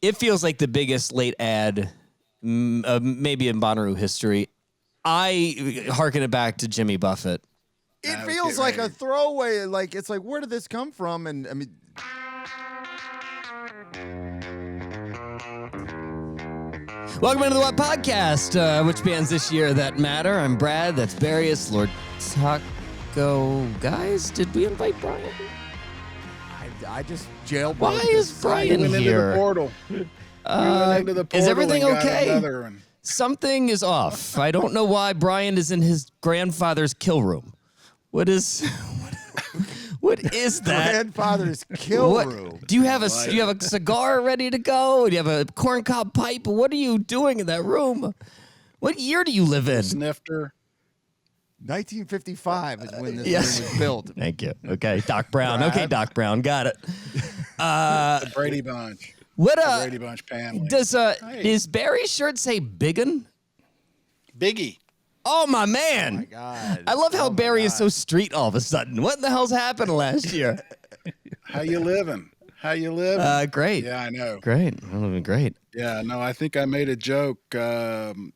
it feels like the biggest late ad, maybe in Bonnaroo history. I hearken it back to Jimmy Buffett. It feels like a throwaway. Like, it's like, where did this come from? And I mean, welcome into the What Podcast, which bands this year that matter. I'm Brad. That's Barry. It's Lord Taco. Guys, did we invite Brian? I just jailbroke. Why is Brian went here? Into the portal. Went into the portal. Is everything and got okay? another one. Something is off. I don't know why Brian is in his grandfather's kill room. What is that? Grandfather's kill room. Do you have a cigar ready to go? Do you have a corncob pipe? What are you doing in that room? What year do you live in? Snifter. 1955 is when this room was built. Thank you. Okay, Doc Brown. Okay, Doc Brown. Got it. The Brady Bunch. What the Brady Bunch family. Does Barry's shirt say Biggin? Biggie. Oh my man! Oh my God. I love how Barry is so street all of a sudden. What in the hell's happened last year? How you living? How you living? Great. Yeah, I know. Great. I'm living great. Yeah, no, I think I made a joke. Barry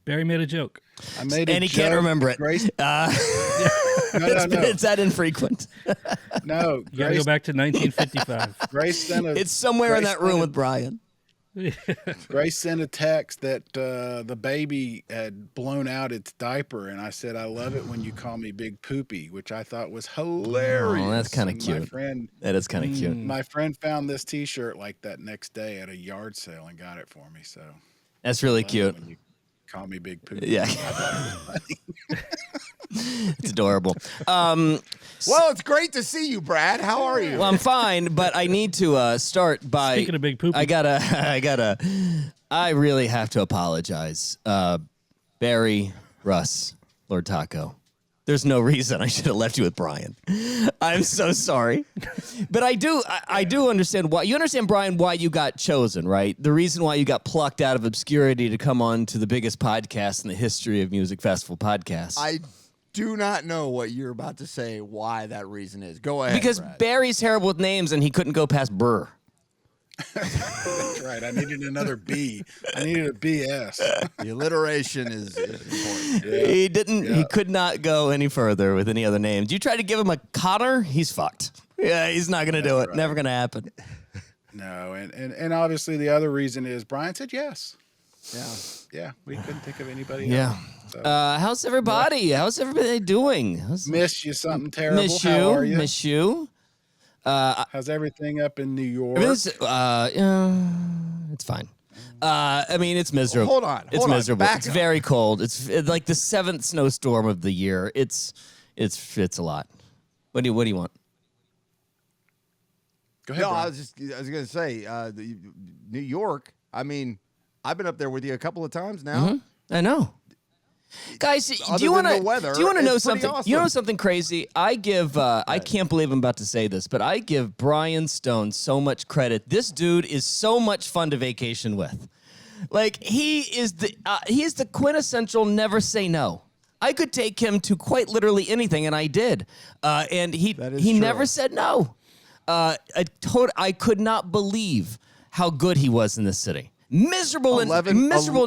made a joke. I made a and he joke. can't remember it. Grace, no. It's that infrequent. No, You gotta go back to 1955. Grace sent a. It's somewhere in that room with Brian. Grace sent a text that the baby had blown out its diaper, and I said, "I love it when you call me Big Poopy," which I thought was hilarious. Oh, that's kind of And cute. My friend, That is kind of cute. my friend found this T-shirt like that next day at a yard sale and got it for me. So That's really I love it cute. when you call me Big Poopy. Yeah. It's adorable. Well, it's great to see you, Brad. How are you? Well, I'm fine, but I need to start by. Speaking of Big Poopy. I really have to apologize. Barry, Russ, Lord Taco. There's no reason I should have left you with Brian. I'm so sorry. But I do understand why. You understand, Brian, why you got chosen, right? The reason why you got plucked out of obscurity to come on to the biggest podcast in the history of music festival podcasts. I do not know what you're about to say, why that reason is. Go ahead, Because Brad. Barry's terrible with names and he couldn't go past Burr. That's right. I needed another B. I needed a BS. The alliteration is important. Yeah. He didn't. Yeah. He could not go any further with any other names. You try to give him a Connor, he's fucked. Yeah, he's not gonna do it. Right. Never gonna happen. No, and obviously the other reason is Brian said yes. Yeah. Yeah, we couldn't think of anybody Yeah. else. So, How's everybody? How's everybody doing? miss you something terrible. Miss How you. are you? Miss you. How's everything up in New York? It's fine. I mean, it's miserable. Hold on. It's hold on, miserable. back It's up. very cold. It's like the 7th snowstorm of the year. It's a lot. What do you want? Go ahead, No, I Brian. was gonna say, New York. I mean, I've been up there with you a couple of times now. I know. Guys, do Other you than want the weather, to know it's pretty something? awesome. You know something crazy? I give I can't believe I'm about to say this, but I give Brian Stone so much credit. This dude is so much fun to vacation with. Like he is the quintessential never say no. I could take him to quite literally anything, and I did. And he true. never said no. I could not believe how good he was in this city. Miserable in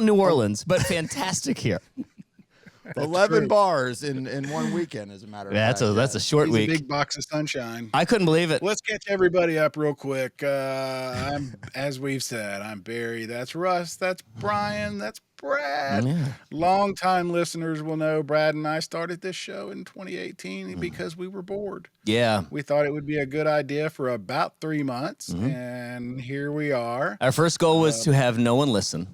New Orleans, but fantastic here. 11 bars in one weekend, as a matter of fact. That's a short He's week. a big box of sunshine. I couldn't believe it. Let's catch everybody up real quick. As we've said, I'm Barry. That's Russ. That's Brian. That's Brad. Yeah. Longtime listeners will know Brad and I started this show in 2018 because we were bored. Yeah. We thought it would be a good idea for about 3 months, and here we are. Our first goal was to have no one listen.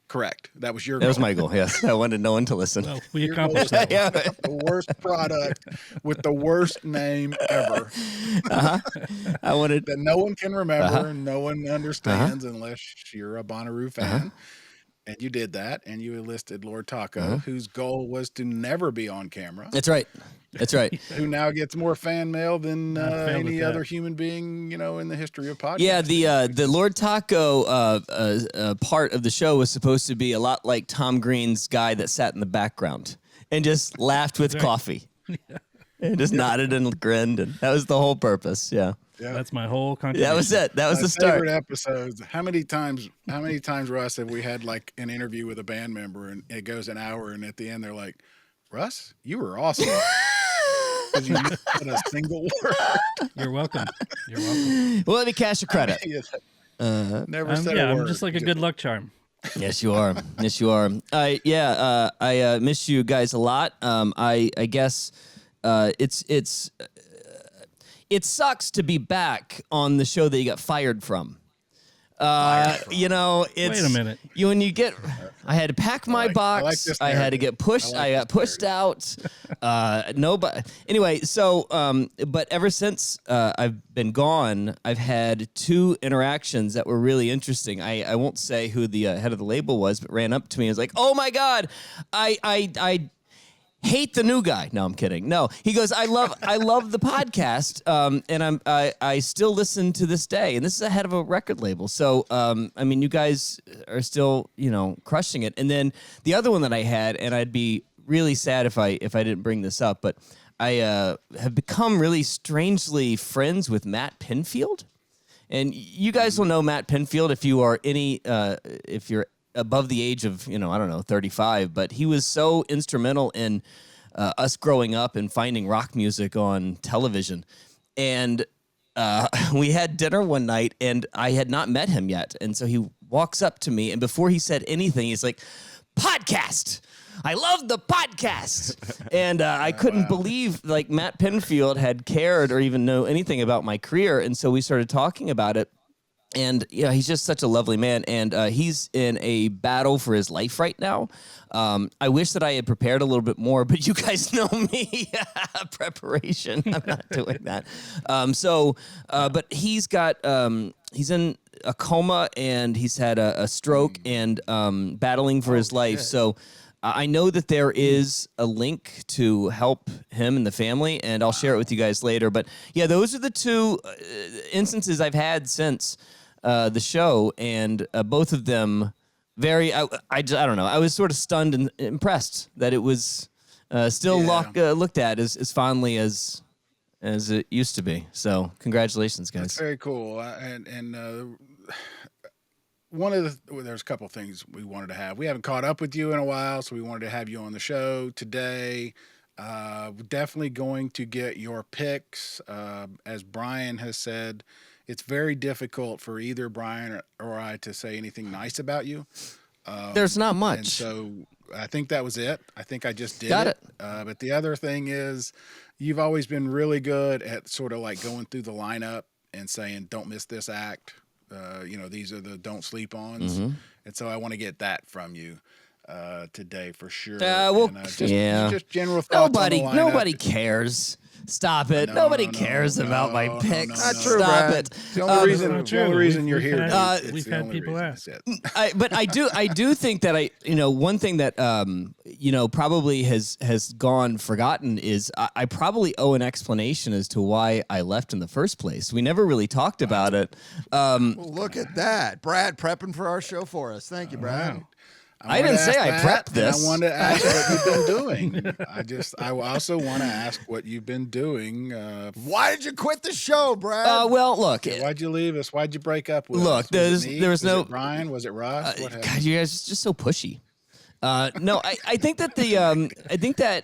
Correct. That was your That was goal. my goal, yes. I wanted no one to listen. Well, we accomplished that. Yeah. The worst product with the worst name ever I wanted that no one can remember and no one understands unless you're a Bonnaroo fan. And you did that, and you enlisted Lord Taco, whose goal was to never be on camera, That's right. That's right. who now gets more fan mail than failed any at other that. human being, in the history of podcasting. Yeah, the Lord Taco part of the show was supposed to be a lot like Tom Green's guy that sat in the background and just laughed with coffee. And just nodded and grinned, and that was the whole purpose. Yeah. That's my whole contribution. That was it. That was My the start. favorite episodes. How many times, Russ, have we had like an interview with a band member and it goes an hour and at the end they're like, Russ, you were awesome. Because you didn't put a single word. You're welcome. You're welcome. Well, let me cash your credit. Never said a Yeah, word. I'm just like a good luck charm. Yes, you are. Yes, you are. I miss you guys a lot. I guess it sucks to be back on the show that you got fired from. You know, it's Wait a minute. When you get, I had to pack my box. like this I had to narrative. get pushed. I got pushed out. Nobody. Anyway, so but ever since I've been gone, I've had 2 interactions that were really interesting. I won't say who the head of the label was, but ran up to me and was like, "Oh my God, I hate the new guy." No, I'm kidding. No, he goes, I love the podcast, and I still listen to this day. And this is the head of a record label. So, I mean, you guys are still, crushing it. And then the other one that I had, and I'd be really sad if I didn't bring this up, but I have become really strangely friends with Matt Pinfield. And you guys will know Matt Pinfield if you are if you're above the age of, 35, but he was so instrumental in us growing up and finding rock music on television. And we had dinner one night and I had not met him yet. And so he walks up to me and before he said anything, he's like, "Podcast. I love the podcast." And I couldn't believe like Matt Pinfield had cared or even know anything about my career. And so we started talking about it. And he's just such a lovely man, and he's in a battle for his life right now. I wish that I had prepared a little bit more, but you guys know me, preparation. I'm not doing that. But he's got he's in a coma, and he's had a stroke, and battling for his life. So I know that there is a link to help him and the family, and I'll share it with you guys later. But yeah, those are the 2 instances I've had since the show, and both of them very. I don't know. I was sort of stunned and impressed that it was still looked at as fondly as it used to be. So congratulations, guys. That's very cool. One of there's a couple things we wanted to have. We haven't caught up with you in a while, so we wanted to have you on the show today. Definitely going to get your picks. As Brian has said, it's very difficult for either Brian or I to say anything nice about you. There's not much. And so I think that was it. I think I just did Got it. But the other thing is you've always been really good at sort of like going through the lineup and saying, don't miss this act. These are the don't sleep ons. Mm-hmm. And so I want to get that from you today for sure. Just general thoughts on the lineup. Nobody cares. Stop it. Nobody cares about my picks. Not true, Stop Brad. it. The only not true. reason you're here. We've It's the had only people reason. ask. That's it. But I do think that one thing that probably has gone forgotten is I probably owe an explanation as to why I left in the first place. We never really talked about it. Well, look at that. Brad prepping for our show for us. Thank you, Brad. I didn't say I prepped this. I wanted to ask what you've been doing. I also want to ask what you've been doing. Why did you quit the show, Brad? Well, look. Why'd you leave us? Why'd you break up with Look, us? there was no. Was it Brian? Was it Russ? What happened? God, you guys are just so pushy. No, I think that I think that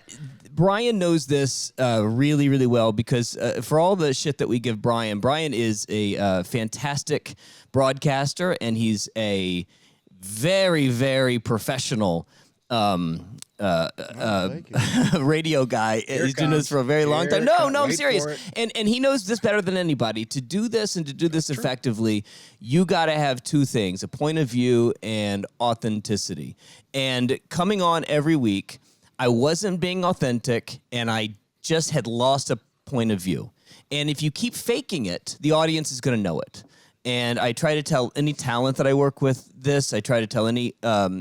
Brian knows this really, really well because for all the shit that we give Brian is a fantastic broadcaster and he's a very, very professional radio guy. He's doing this for a very long time. No, I'm serious. And he knows this better than anybody. To do this and to do this effectively, you got to have 2 things, a point of view and authenticity. And coming on every week, I wasn't being authentic and I just had lost a point of view. And if you keep faking it, the audience is going to know it. And I try to tell any talent that I work with this. I try to tell any,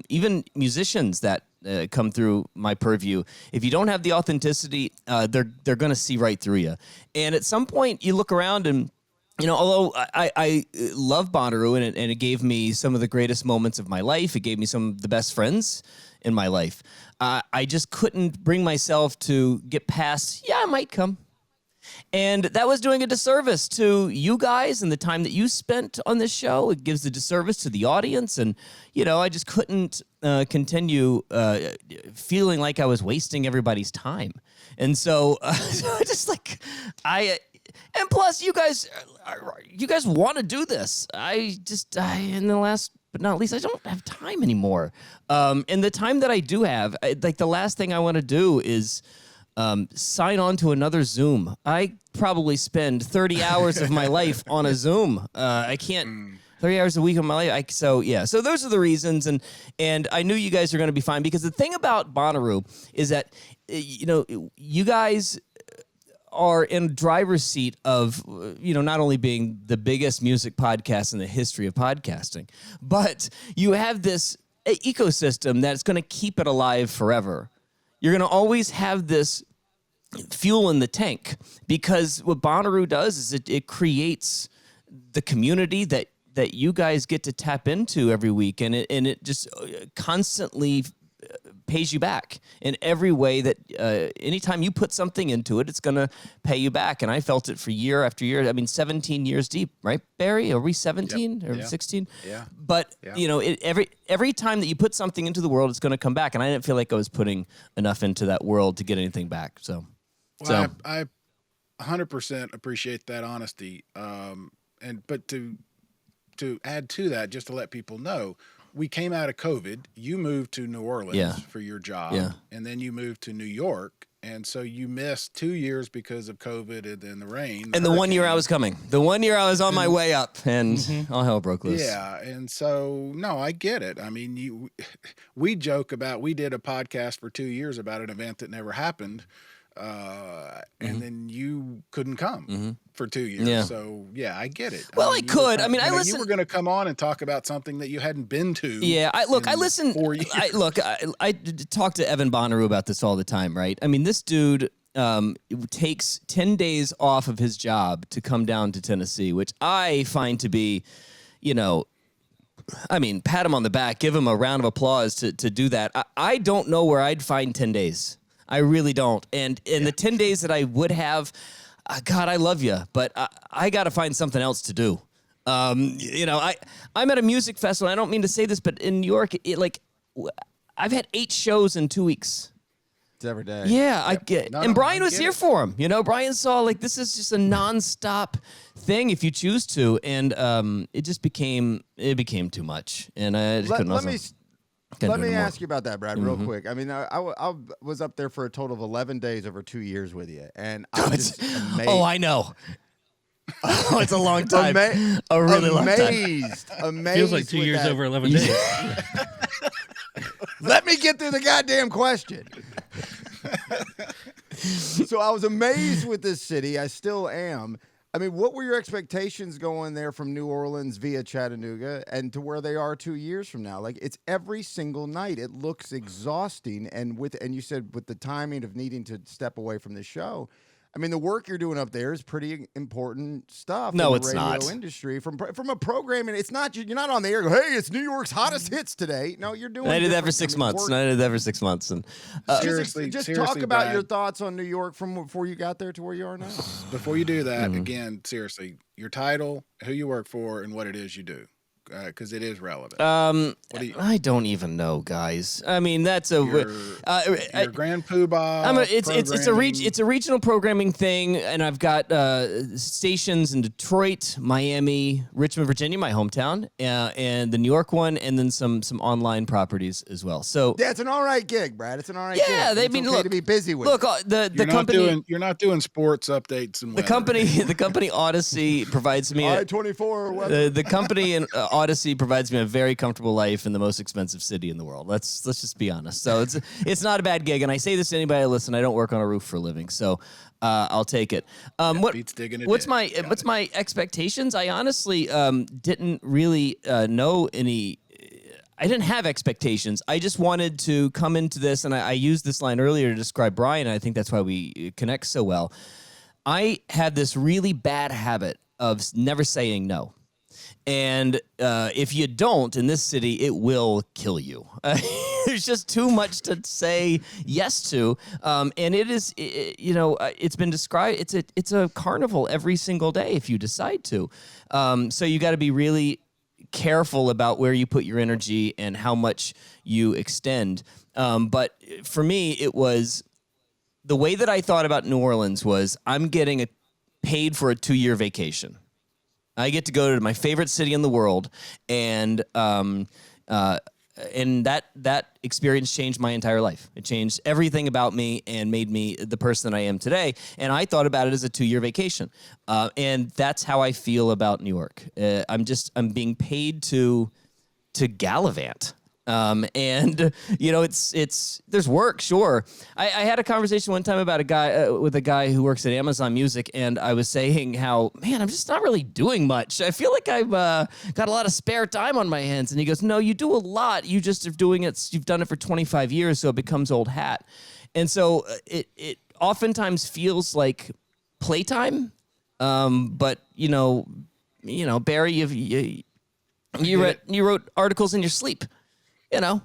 even musicians that come through my purview. If you don't have the authenticity, they're going to see right through you. And at some point, you look around and, although I love Bonnaroo and it gave me some of the greatest moments of my life, it gave me some of the best friends in my life. I just couldn't bring myself to get past. Yeah, I might come. And that was doing a disservice to you guys and the time that you spent on this show. It gives a disservice to the audience. And, I just couldn't continue feeling like I was wasting everybody's time. And so and plus you guys want to do this. In the last but not least, I don't have time anymore. And the time that I do have, the last thing I want to do is sign on to another Zoom. I probably spend 30 hours of my life on a Zoom. I can't 30 hours a week of my life. So those are the reasons. And I knew you guys are going to be fine, because the thing about Bonnaroo is that, you guys are in driver's seat of, not only being the biggest music podcast in the history of podcasting, but you have this ecosystem that's going to keep it alive forever. You're going to always have this fuel in the tank, because what Bonnaroo does is it creates the community that you guys get to tap into every week, and it just constantly pays you back in every way that anytime you put something into it, it's going to pay you back. And I felt it for year after year. I mean, 17 years deep, right, Barry? Are we 17 or 16? Yeah. But, every time that you put something into the world, it's going to come back. And I didn't feel like I was putting enough into that world to get anything back. I 100% appreciate that honesty. But to add to that, just to let people know, we came out of COVID. You moved to New Orleans for your job, and then you moved to New York, and so you missed 2 years because of COVID and then the rain. And the 1 year I was coming, the 1 year I was on my way up, and all hell broke loose. Yeah, and so no, I get it. I mean, we joke about, we did a podcast for 2 years about an event that never happened. And then you couldn't come for 2 years. Yeah. So I get it. Well, I could. I listened. You were going to come on and talk about something that you hadn't been to. Yeah. I listened. 4 years. I talk to Evan Bonnaroo about this all the time, right? I mean, this dude takes 10 days off of his job to come down to Tennessee, which I find to be, pat him on the back, give him a round of applause to do that. I don't know where I'd find 10 days. I really don't. And in the 10 days that I would have, God, I love you, but I got to find something else to do. I'm at a music festival. I don't mean to say this, but in New York, I've had 8 shows in 2 weeks. It's every day. Yeah, I get. And Brian was here for him. Brian saw this is just a nonstop thing if you choose to, and it just became too much, and I just couldn't. Let me ask you about that, Brad, real quick. I mean, I was up there for a total of 11 days over 2 years with you, and I'm just amazed. Oh, I know. Oh, it's a long time. A really long time. Amazed. Feels like 2 years over 11 days. Let me get through the goddamn question. So I was amazed with this city. I still am. I mean, what were your expectations going there from New Orleans via Chattanooga and to where they are 2 years from now? It's every single night. It looks exhausting. And you said with the timing of needing to step away from the show, I mean, the work you're doing up there is pretty important stuff. No, in the it's radio not. Industry from a programming. It's not. You're not on the air. Hey, it's New York's hottest hits today. No, you're doing. I did that for 6 months. I did that for 6 months. And seriously, talk about Brad, your thoughts on New York from before you got there to where you are now. Before you do that, again, seriously, your title, who you work for, and what it is you do. Because it is relevant. I don't even know, guys. I mean, that's your Grand Poobah. It's a regional programming thing, and I've got stations in Detroit, Miami, Richmond, Virginia, my hometown, and the New York one, and then some online properties as well. So yeah, it's an all right gig, Brad. It's an all right gig. Yeah, it's okay to be busy with. Look, the company. You're not doing sports updates and the company Odyssey provides me. I-24. The company and Odyssey provides me a very comfortable life in the most expensive city in the world. Let's just be honest. So it's not a bad gig, and I say this to anybody that listen. I don't work on a roof for a living, so I'll take it. What's my expectations? I honestly didn't really know any. I didn't have expectations. I just wanted to come into this, and I used this line earlier to describe Brian, and I think that's why we connect so well. I had this really bad habit of never saying no. And if you don't in this city, it will kill you. There's just too much to say yes to, and it is, it's been described. It's a carnival every single day if you decide to. So you got to be really careful about where you put your energy and how much you extend. But for me, it was the way that I thought about New Orleans was I'm getting paid for a 2-year vacation. I get to go to my favorite city in the world, and that experience changed my entire life. It changed everything about me and made me the person that I am today. And I thought about it as a 2-year vacation, and that's how I feel about New York. I'm being paid to gallivant. And it's there's work, sure. I had a conversation one time about with a guy who works at Amazon Music, and I was saying how, man, I'm just not really doing much. I feel like I've got a lot of spare time on my hands. And he goes, no, you do a lot. You just are doing it. You've done it for 25 years, so it becomes old hat. And so it oftentimes feels like playtime. But Barry, you wrote articles in your sleep. Yeah.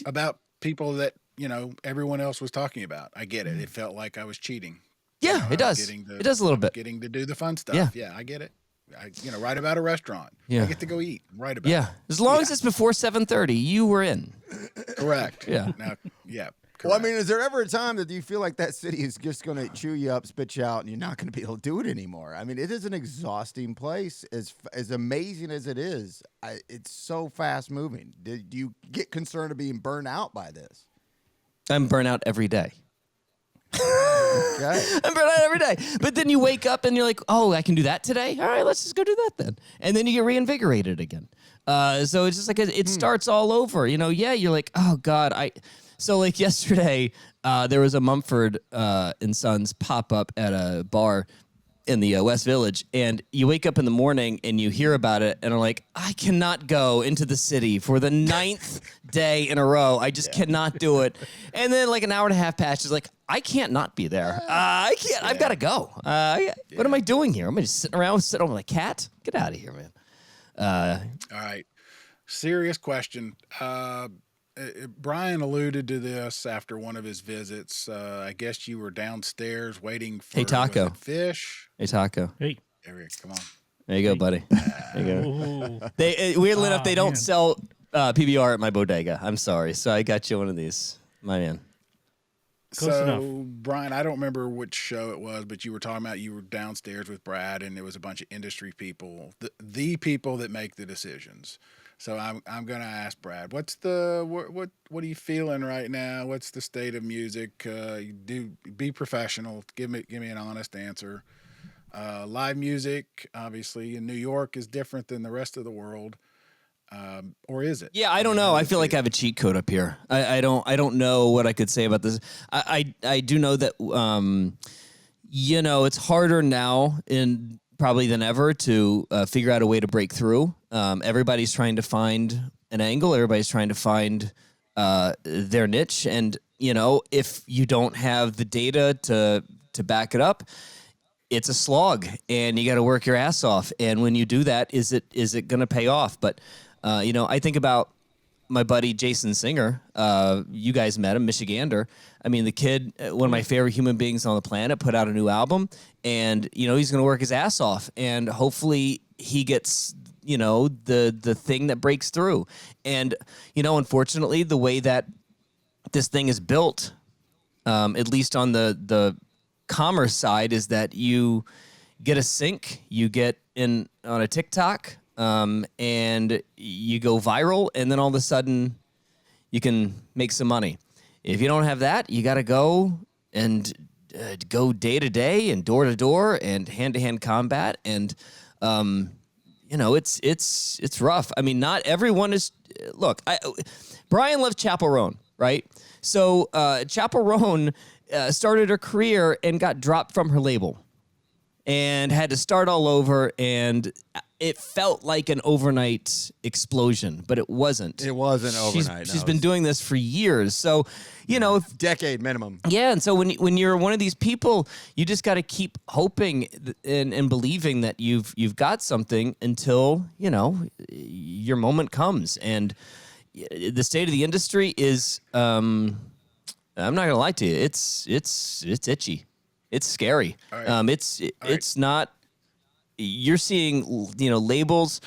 About people that, everyone else was talking about. I get it. It felt like I was cheating. Yeah, it does. It does a little bit. Getting to do the fun stuff. Yeah, I get it. I write about a restaurant. Yeah. I get to go eat and write about it. Yeah. As long as it's before 7:30, you were in. Correct. Yeah. Now, yeah. Correct. Well, I mean, is there ever a time that you feel like that city is just going to chew you up, spit you out, and you're not going to be able to do it anymore? I mean, it is an exhausting place. As amazing as it is, it's so fast moving. Do you get concerned of being burned out by this? I'm burnt out every day. Okay. I'm burnt out every day. But then you wake up and you're like, oh, I can do that today? All right, let's just go do that then. And then you get reinvigorated again. So it's just like it starts all over. You're like, oh, God, So like yesterday, there was a Mumford and Sons pop-up at a bar in the West Village, and you wake up in the morning and you hear about it and are like, I cannot go into the city for the 9th day in a row. I just cannot do it. And then like an hour and a half passes, like, I can't not be there. I can't. I've got to go. What am I doing here? Am I just sitting around with a cat? Get out of here, man. All right. Serious question. Brian alluded to this after one of his visits. I guess you were downstairs waiting for Taco. Fish. Hey, Taco. Hey. Eric, come on. There you go, buddy. There you go. Ooh. Weirdly enough, they don't man. sell PBR at my bodega. I'm sorry. So I got you one of these, my man. Close enough. Brian, I don't remember which show it was, but you were talking about you were downstairs with Brad, and there was a bunch of industry people, the people that make the decisions. So I'm going to ask Brad, what are you feeling right now? What's the state of music? Be professional. Give me an honest answer. Live music, obviously, in New York is different than the rest of the world. Or is it? Yeah, I don't know. I feel like I have a cheat code up here. I don't know what I could say about this. I do know that it's harder now probably than ever to figure out a way to break through. Everybody's trying to find an angle. Everybody's trying to find their niche. And, if you don't have the data to back it up, it's a slog and you got to work your ass off. And when you do that, is it going to pay off? But, I think about my buddy Jason Singer. You guys met him, Michigander. I mean, the kid, one of my favorite human beings on the planet, put out a new album, and he's going to work his ass off, and hopefully he gets the thing that breaks through. And unfortunately, the way that this thing is built, at least on the commerce side, is that you get a sync, you get in on a TikTok, and you go viral, and then all of a sudden you can make some money. If you don't have that, you got to go and go day to day and door to door and hand to hand combat. And, it's rough. I mean, not everyone is, look, Brian left Chappell Roan, right? So, Chappell Roan started her career and got dropped from her label and had to start all over, and it felt like an overnight explosion, but it wasn't. It wasn't overnight. She's been doing this for years. So, decade minimum. Yeah, and so when you're one of these people, you just got to keep hoping and believing that you've got something until, your moment comes. And, the state of the industry is. I'm not gonna lie to you. It's itchy. It's scary. Right. It's not. You're seeing labels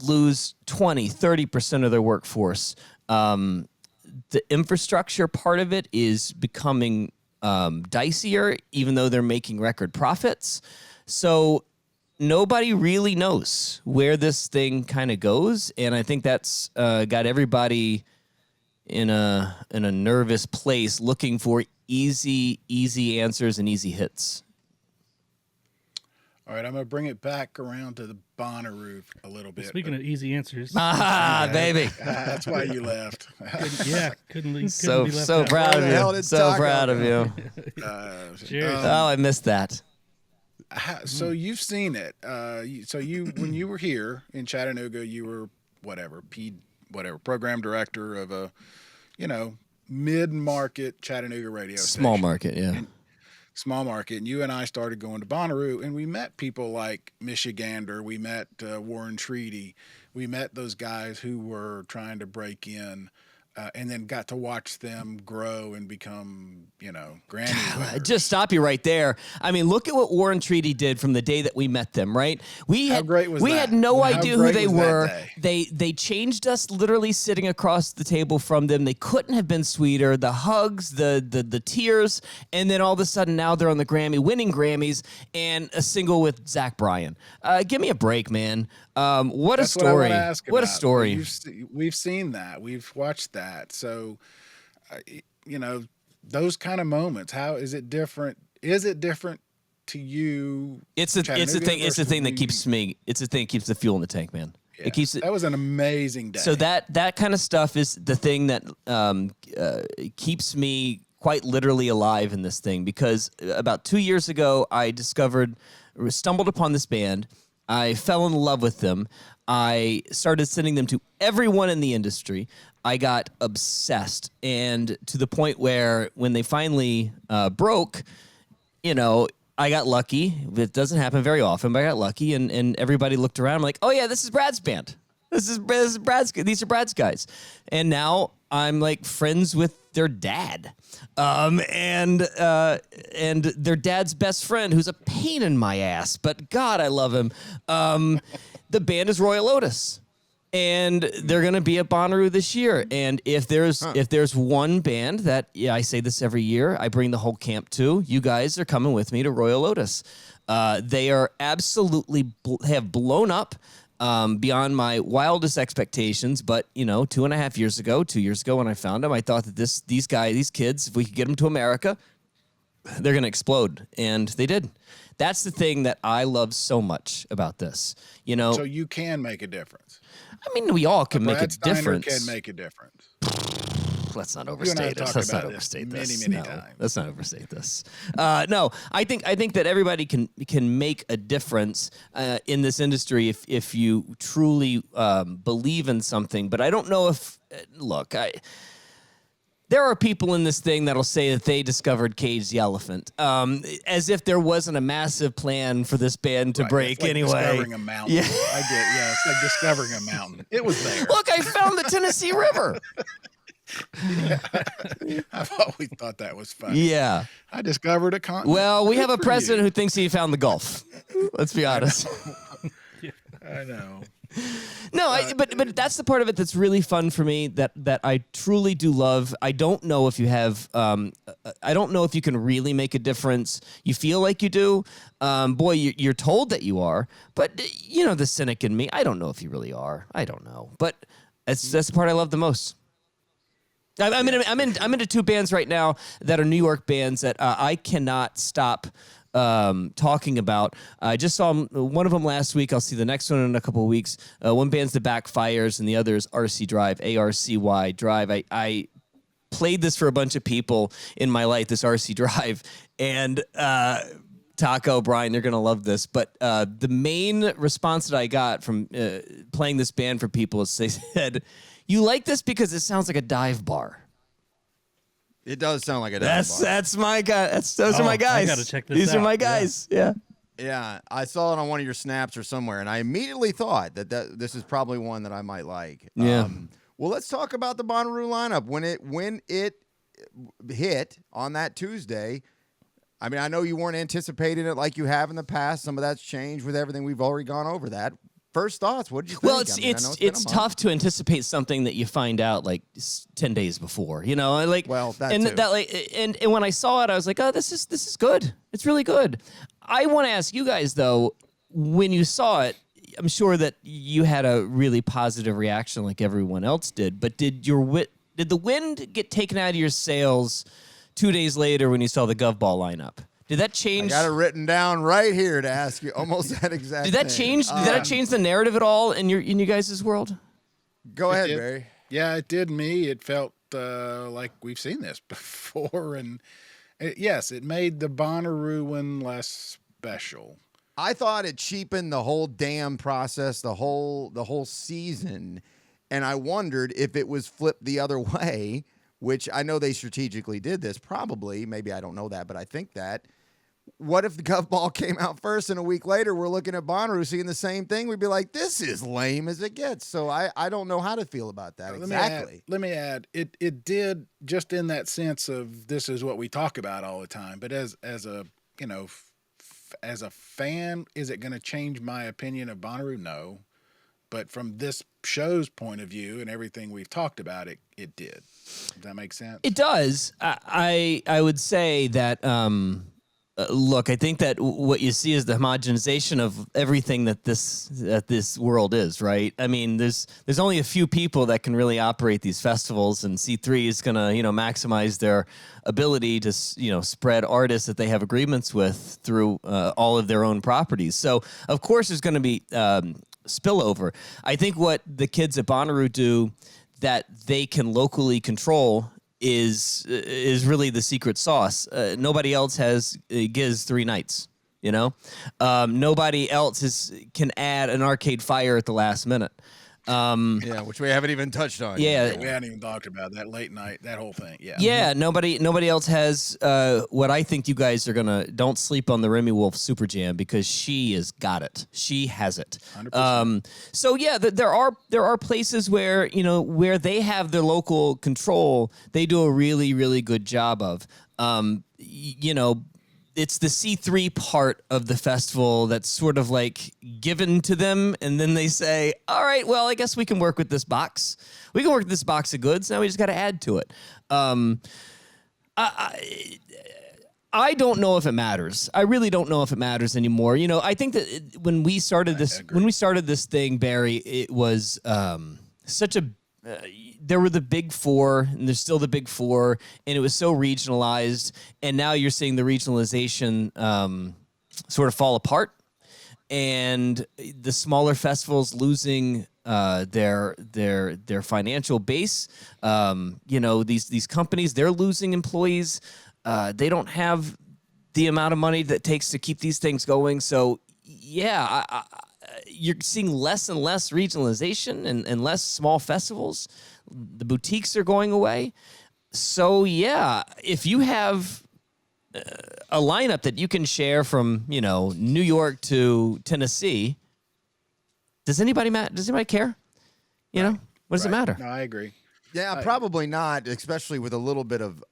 lose 20-30% of their workforce. The infrastructure part of it is becoming dicier, even though they're making record profits. So nobody really knows where this thing kind of goes, and I think that's got everybody in a nervous place, looking for easy answers and easy hits. All right, I'm gonna bring it back around to the Bonnaroo a little bit. Speaking of easy answers, Baby. That's why you left. couldn't be left So out. proud of Where the hell you. did So Taco proud of go? you. Cheers. Oh, I missed that. So you've seen it. So when you were here in Chattanooga, you were whatever program director of a mid-market Chattanooga radio Small station. market, yeah. Small market, and you and I started going to Bonnaroo, and we met people like Michigander, we met Warren Treaty, we met those guys who were trying to break in, and then got to watch them grow and become, Grammy winners. Just stop you right there. I mean, look at what Warren Treaty did from the day that we met them, right? How great was we that? had no How idea who great they was that were. day? They changed us literally sitting across the table from them. They couldn't have been sweeter. The hugs, the tears, and then all of a sudden now they're on the winning Grammys, and a single with Zach Bryan. Give me a break, man. What That's a story. What I want to ask what a about. story. We've seen that. We've watched that. So, those kind of moments. How is it different? Is it different to you? It's the thing. It's the thing that keeps me. It's the thing that keeps the fuel in the tank, man. Yeah, It keeps. That was an amazing day. So that kind of stuff is the thing that keeps me quite literally alive in this thing, because about 2 years ago I stumbled upon this band. I fell in love with them. I started sending them to everyone in the industry. I got obsessed, and to the point where when they finally broke, I got lucky. It doesn't happen very often, but I got lucky, and everybody looked around. I'm like, oh yeah, this is Brad's band. This is Brad's. These are Brad's guys, and now I'm like friends with their dad, and their dad's best friend, who's a pain in my ass, but God, I love him. The band is Royal Otis, and they're gonna be at Bonnaroo this year. And if there's one band that, I say this every year, I bring the whole camp to. You guys are coming with me to Royal Otis. They are absolutely have blown up. Beyond my wildest expectations, but 2.5 years ago, 2 years ago when I found them, I thought that these kids, if we could get them to America, they're going to explode, and they did. That's the thing that I love so much about this. So you can make a difference. I mean, we all can make a Brad Steiner difference. can make a difference. Let's not You and I overstate talked this. Let's not about overstate this this. many No, times. let's not overstate this. No, I think that everybody can make a difference in this industry if you truly believe in something. But I don't know if there are people in this thing that'll say that they discovered Cage the Elephant, as if there wasn't a massive plan for this band to Right, break it's like anyway. Discovering a mountain. Yeah. I get. Yeah, it's like discovering a mountain. It was there. Look, I found the Tennessee River. I've always thought that was funny. Yeah. I discovered a continent. Well, we have a Good for president you. who thinks he found the Gulf. Let's be honest. I know. No, but that's the part of it that's really fun for me that I truly do love. I don't know if you have, I don't know if you can really make a difference. You feel like you do. Boy, you're told that you are, but the cynic in me, I don't know if you really are. I don't know, but that's the part I love the most. I'm into two bands right now that are New York bands that I cannot stop talking about. I just saw one of them last week. I'll see the next one in a couple of weeks. One band's The Backfires, and the other is RC Drive, ARCY Drive. I played this for a bunch of people in my life, this RC Drive, and Taco, Brian, you're going to love this. But the main response that I got from playing this band for people is they said, you like this because it sounds like a dive bar. It does sound like a dive bar. That's my guy. Those are my guys. I gotta check this These out. are my guys. Yeah. Yeah, I saw it on one of your snaps or somewhere, and I immediately thought that this is probably one that I might like. Yeah. Well, let's talk about the Bonnaroo lineup. When it hit on that Tuesday, I mean, I know you weren't anticipating it like you have in the past. Some of that's changed with everything. We've already gone over that. First thoughts, what did you think? Well, I know been a month. tough to anticipate something that you find out like 10 days before, like That and too. that like and when I saw it, I was like, oh, this is good. It's really good. I want to ask you guys though, when you saw it, I'm sure that you had a really positive reaction like everyone else did, but did the wind get taken out of your sails 2 days later when you saw the Gov Ball lineup? Did that change? I got it written down right here to ask you almost that exact Did that thing. change? Did that change the narrative at all in you guys' world? Go ahead, did. Barry. Yeah, it did me. It felt like we've seen this before, and yes, it made the Bonnaroo one less special. I thought it cheapened the whole damn process, the whole season, and I wondered if it was flipped the other way, which I know they strategically did this, probably. Maybe I don't know that, but I think that. What if the Gov Ball came out first and a week later we're looking at Bonnaroo seeing the same thing? We'd be like, this is lame as it gets. So I don't know how to feel about that exactly. Let me add, it did just in that sense of this is what we talk about all the time. But as a as a fan, is it going to change my opinion of Bonnaroo? No. But from this show's point of view and everything we've talked about, it did. Does that make sense? It does. I would say that. Look, I think that what you see is the homogenization of everything that this world is, right? I mean, there's only a few people that can really operate these festivals, and C3 is going to, maximize their ability to, spread artists that they have agreements with through all of their own properties. So, of course, there's going to be spillover. I think what the kids at Bonnaroo do that they can locally control is really the secret sauce. Nobody else has Giz 3 nights, Nobody else can add an Arcade Fire at the last minute. Which we haven't even touched on. Yeah, we hadn't even talked about that late night, that whole thing. Yeah. Nobody else has what I think you guys are gonna. Don't sleep on the Remy Wolf Super Jam because she has got it. She has it. 100%. So yeah, there are places where where they have their local control. They do a really really good job of. It's the C3 part of the festival that's sort of like given to them, and then they say, all right, well, I guess we can work with this box. We can work with this box of goods. Now we just got to add to it. I don't know if it matters. I really don't know if it matters anymore. I think that when we started this thing, Barry, it was such a there were the big four, and there's still the big four, and it was so regionalized. And now you're seeing the regionalization sort of fall apart, and the smaller festivals losing their financial base. These companies, they're losing employees. They don't have the amount of money that it takes to keep these things going. So yeah, you're seeing less and less regionalization and less small festivals. The boutiques are going away. So yeah, if you have a lineup that you can share from, New York to Tennessee, does anybody care? What does it matter? No, I agree. Yeah, probably not, especially with a little bit of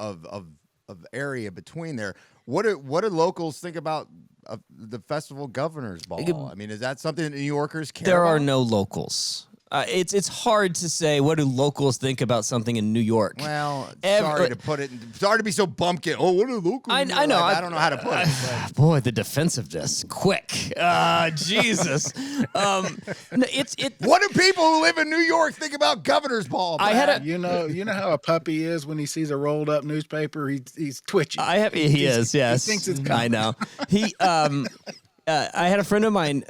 area between there. What do locals think about the festival Governor's Ball? I mean, is that something that New Yorkers care There about? are no locals. It's hard to say what do locals think about something in New York. Well, sorry to be so bumpkin. Oh, what do locals? I know. I don't know how to put it. But. Boy, the defensiveness, quick. Jesus. What do people who live in New York think about Governor's Ball? Brad? You know how a puppy is when he sees a rolled up newspaper. He's twitching. He is. Yes, he thinks it's coming. I know. I had a friend of mine.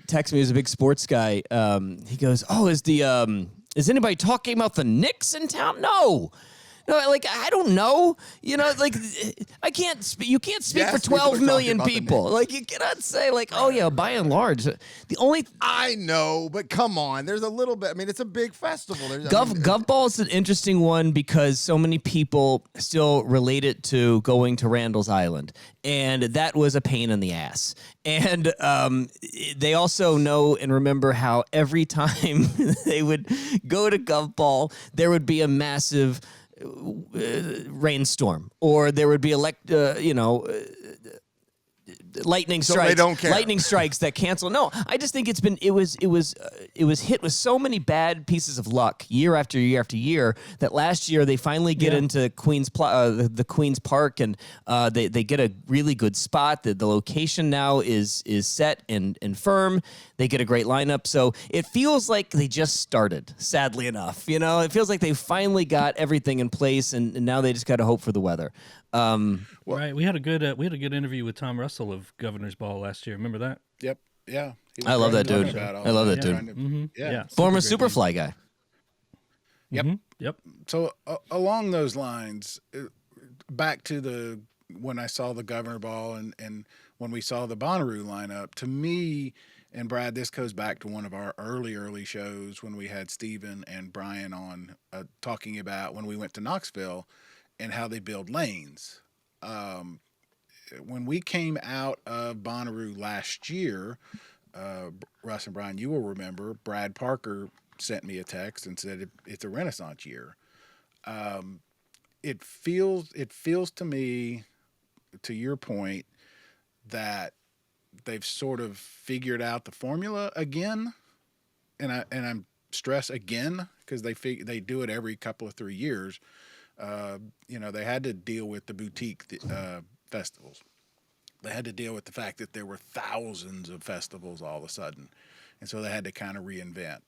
Text me. He was a big sports guy. He goes, "Oh, is anybody talking about the Knicks in town?" No, No, like I don't know. You know, like I can't. You can't speak Yes, for people are 12 talking million about the people. names. Like you cannot say like, oh yeah, by and large, the only I know, but come on. There's a little bit. I mean, it's a big festival. I mean, Gov Ball is an interesting one because so many people still relate it to going to Randall's Island, and that was a pain in the ass. And they also know and remember how every time they would go to Gov Ball, there would be a massive rainstorm, or there would be lightning So strikes. they don't care. Lightning strikes that cancel. No, I just think it was hit with so many bad pieces of luck year after year after year that last year they finally get into the Queen's Park, and they get a really good spot. The location now is set and firm. They get a great lineup, so it feels like they just started. Sadly enough, you know, it feels like they finally got everything in place, and now they just got to hope for the weather. Right. We had a good interview with Tom Russell of Governor's Ball last year. Remember that? Yep. Yeah. He was I love that talking dude. about all I love that that, dude. trying to- Mm-hmm. Yeah. Former super great Superfly guy. Yep. dude. Yep. So along those lines, back to when I saw the Governor Ball and when we saw the Bonnaroo lineup, to me, and Brad, this goes back to one of our early shows when we had Steven and Brian on talking about when we went to Knoxville and how they build lanes. When we came out of Bonnaroo last year, Russ and Brian, you will remember, Brad Parker sent me a text and said it's a Renaissance year. It feels to me, to your point, that they've sort of figured out the formula again, and I'm stress again because they do it every couple of 3 years. They had to deal with the boutique festivals. They had to deal with the fact that there were thousands of festivals all of a sudden, and so they had to kind of reinvent.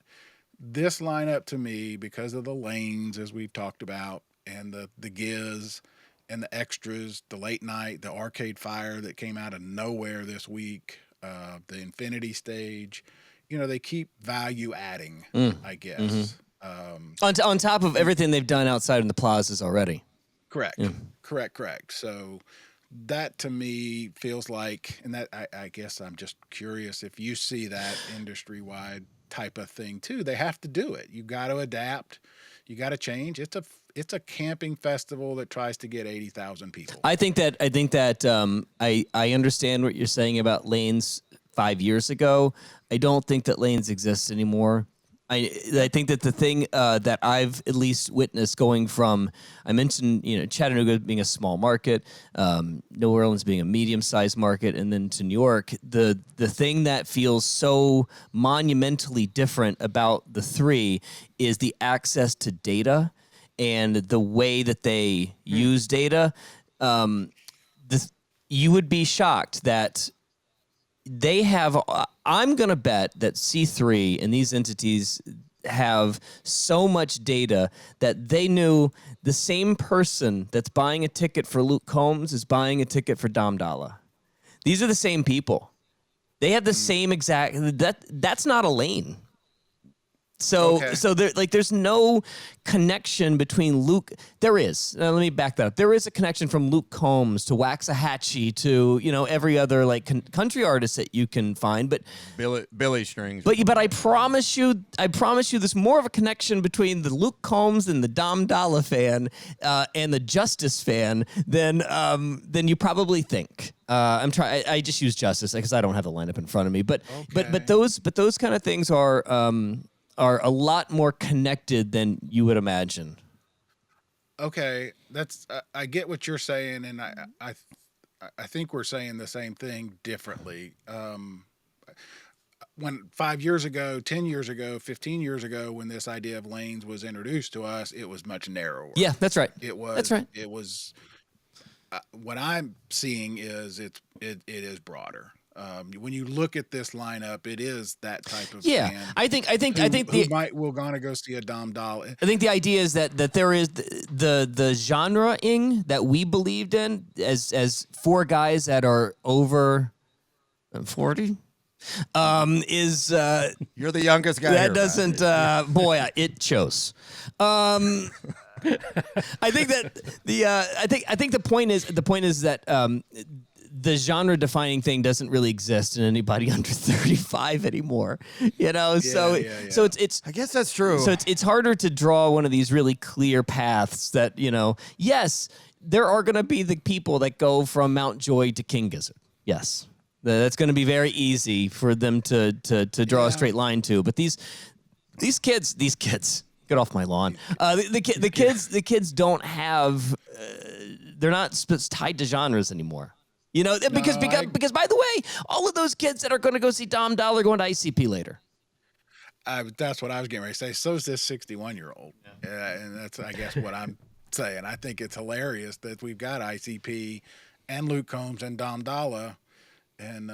This lineup to me, because of the lanes as we've talked about, and the giz and the extras, the late night, the arcade fire that came out of nowhere this week, the infinity stage, they keep value adding, I guess. On top of everything they've done outside in the plazas already. Correct. Yeah. Correct. So that to me feels like, and that I guess I'm just curious if you see that industry-wide type of thing too. They have to do it. You got to adapt. You got to change. It's a camping festival that tries to get 80,000 people. I think that I understand what you're saying about lanes 5 years ago. I don't think that lanes exist anymore. I think that the thing that I've at least witnessed going from, I mentioned, Chattanooga being a small market, New Orleans being a medium-sized market, and then to New York, the thing that feels so monumentally different about the three is the access to data and the way that they use data. You would be shocked that they have, I'm going to bet that C3 and these entities have so much data that they knew the same person that's buying a ticket for Luke Combs is buying a ticket for Dom Dalla. These are the same people. They have the same exact, that's not a lane. So, Okay. there's no connection between Luke. There is. Let me back that up. There is a connection from Luke Combs to Waxahachie to every other country artist that you can find. But Billy Strings. But I promise you, there's more of a connection between the Luke Combs and the Dom Dalla fan and the Justice fan than you probably think. I just use Justice because I don't have the lineup in front of me. But those kind of things are a lot more connected than you would imagine. Okay, that's I get what you're saying, and I think we're saying the same thing differently. When 5 years ago, 10 years ago, 15 years ago, when this idea of lanes was introduced to us, it was much narrower. Yeah, that's right. It was. That's right. It was. What I'm seeing is it is broader. When you look at this lineup, it is that type of fan. I think we're gonna go see a Dom Dalla. I think the idea is that there is the genre-ing that we believed in as four guys that are over 40 is You're the youngest guy that here, doesn't Brad. boy it shows. I think that I think the point is that the genre defining thing doesn't really exist in anybody under 35 anymore. So it's I guess that's true. So it's harder to draw one of these really clear paths that, yes, there are going to be the people that go from Mount Joy to King Gizzard. Yes. That's going to be very easy for them to draw a straight line to. But these kids, get off my lawn. The kids don't have, they're not tied to genres anymore. Because by the way, all of those kids that are going to go see Dom Dollar going to ICP later. That's what I was getting ready to say. So is this 61-year-old. And that's, I guess, what I'm saying. I think it's hilarious that we've got ICP and Luke Combs and Dom Dollar and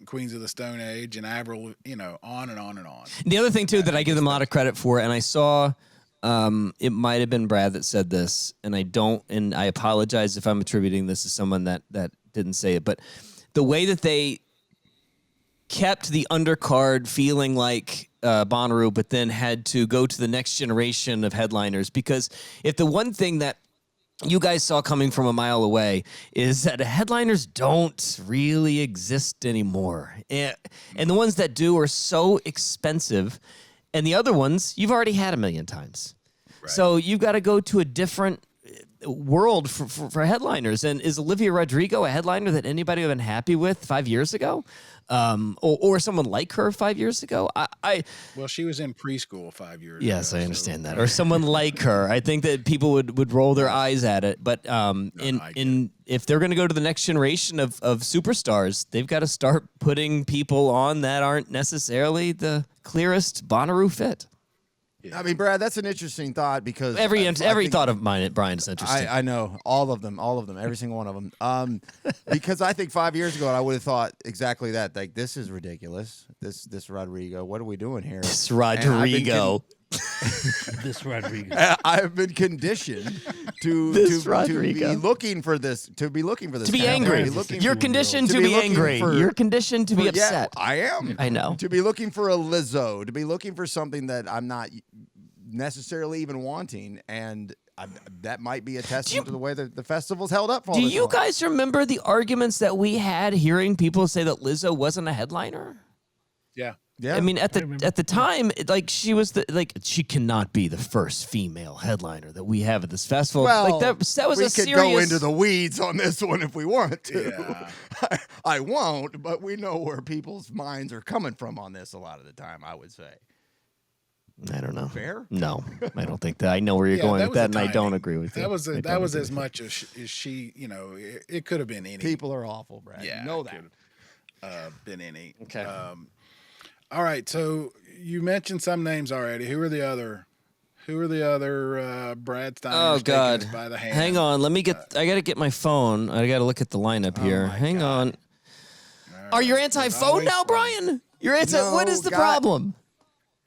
Queens of the Stone Age and Avril, on and on and on. The other thing, too, that I give them a lot of credit for, and I saw it might have been Brad that said this, and I apologize if I'm attributing this to someone that didn't say it, but the way that they kept the undercard feeling like Bonnaroo, but then had to go to the next generation of headliners, because if the one thing that you guys saw coming from a mile away is that headliners don't really exist anymore. And the ones that do are so expensive, and the other ones you've already had a million times. Right. So you've got to go to a different world for headliners. And is Olivia Rodrigo a headliner that anybody would have been happy with 5 years ago? Or someone like her 5 years ago? Well, she was in preschool 5 years ago. Yes, I understand that. Or someone like her. I think that people would roll their eyes at it. But if they're going to go to the next generation of superstars, they've got to start putting people on that aren't necessarily the clearest Bonnaroo fit. Yeah. I mean, Brad, that's an interesting thought, because every thought of mine, Brian, is interesting. I know all of them, every single one of them. Because I think 5 years ago I would have thought exactly that. Like, this is ridiculous. This Rodrigo, what are we doing here? This Rodrigo. This Rodrigo. I've been conditioned to be looking for this. To be angry. You're conditioned to be angry. You're conditioned to be upset. Yeah, I am. I know. To be looking for a Lizzo. To be looking for something that I'm not necessarily even wanting, and that might be a testament to the way that the festival's held up for all Do this you long. guys remember the arguments that we had hearing people say that Lizzo wasn't a headliner? Yeah. Yeah. I mean, at the time, she cannot be the first female headliner that we have at this festival. Well, that was we a could serious... go into the weeds on this one if we want to. Yeah. I won't, but we know where people's minds are coming from on this a lot of the time, I would say. I don't know. Fair? No, I don't think that. I know where you're going with that, and I don't agree with you. That was as much as she. It could have been any. People are awful, Brad. Yeah, you know that. Been any. Okay. All right. So you mentioned some names already. Who are the other Brad Steiner? Oh God! By the hand? Hang on. Let me get. I got to get my phone. I got to look at the lineup here. Hang on. Right. Are you anti-phone now, Brian? You're anti. No, what is the problem?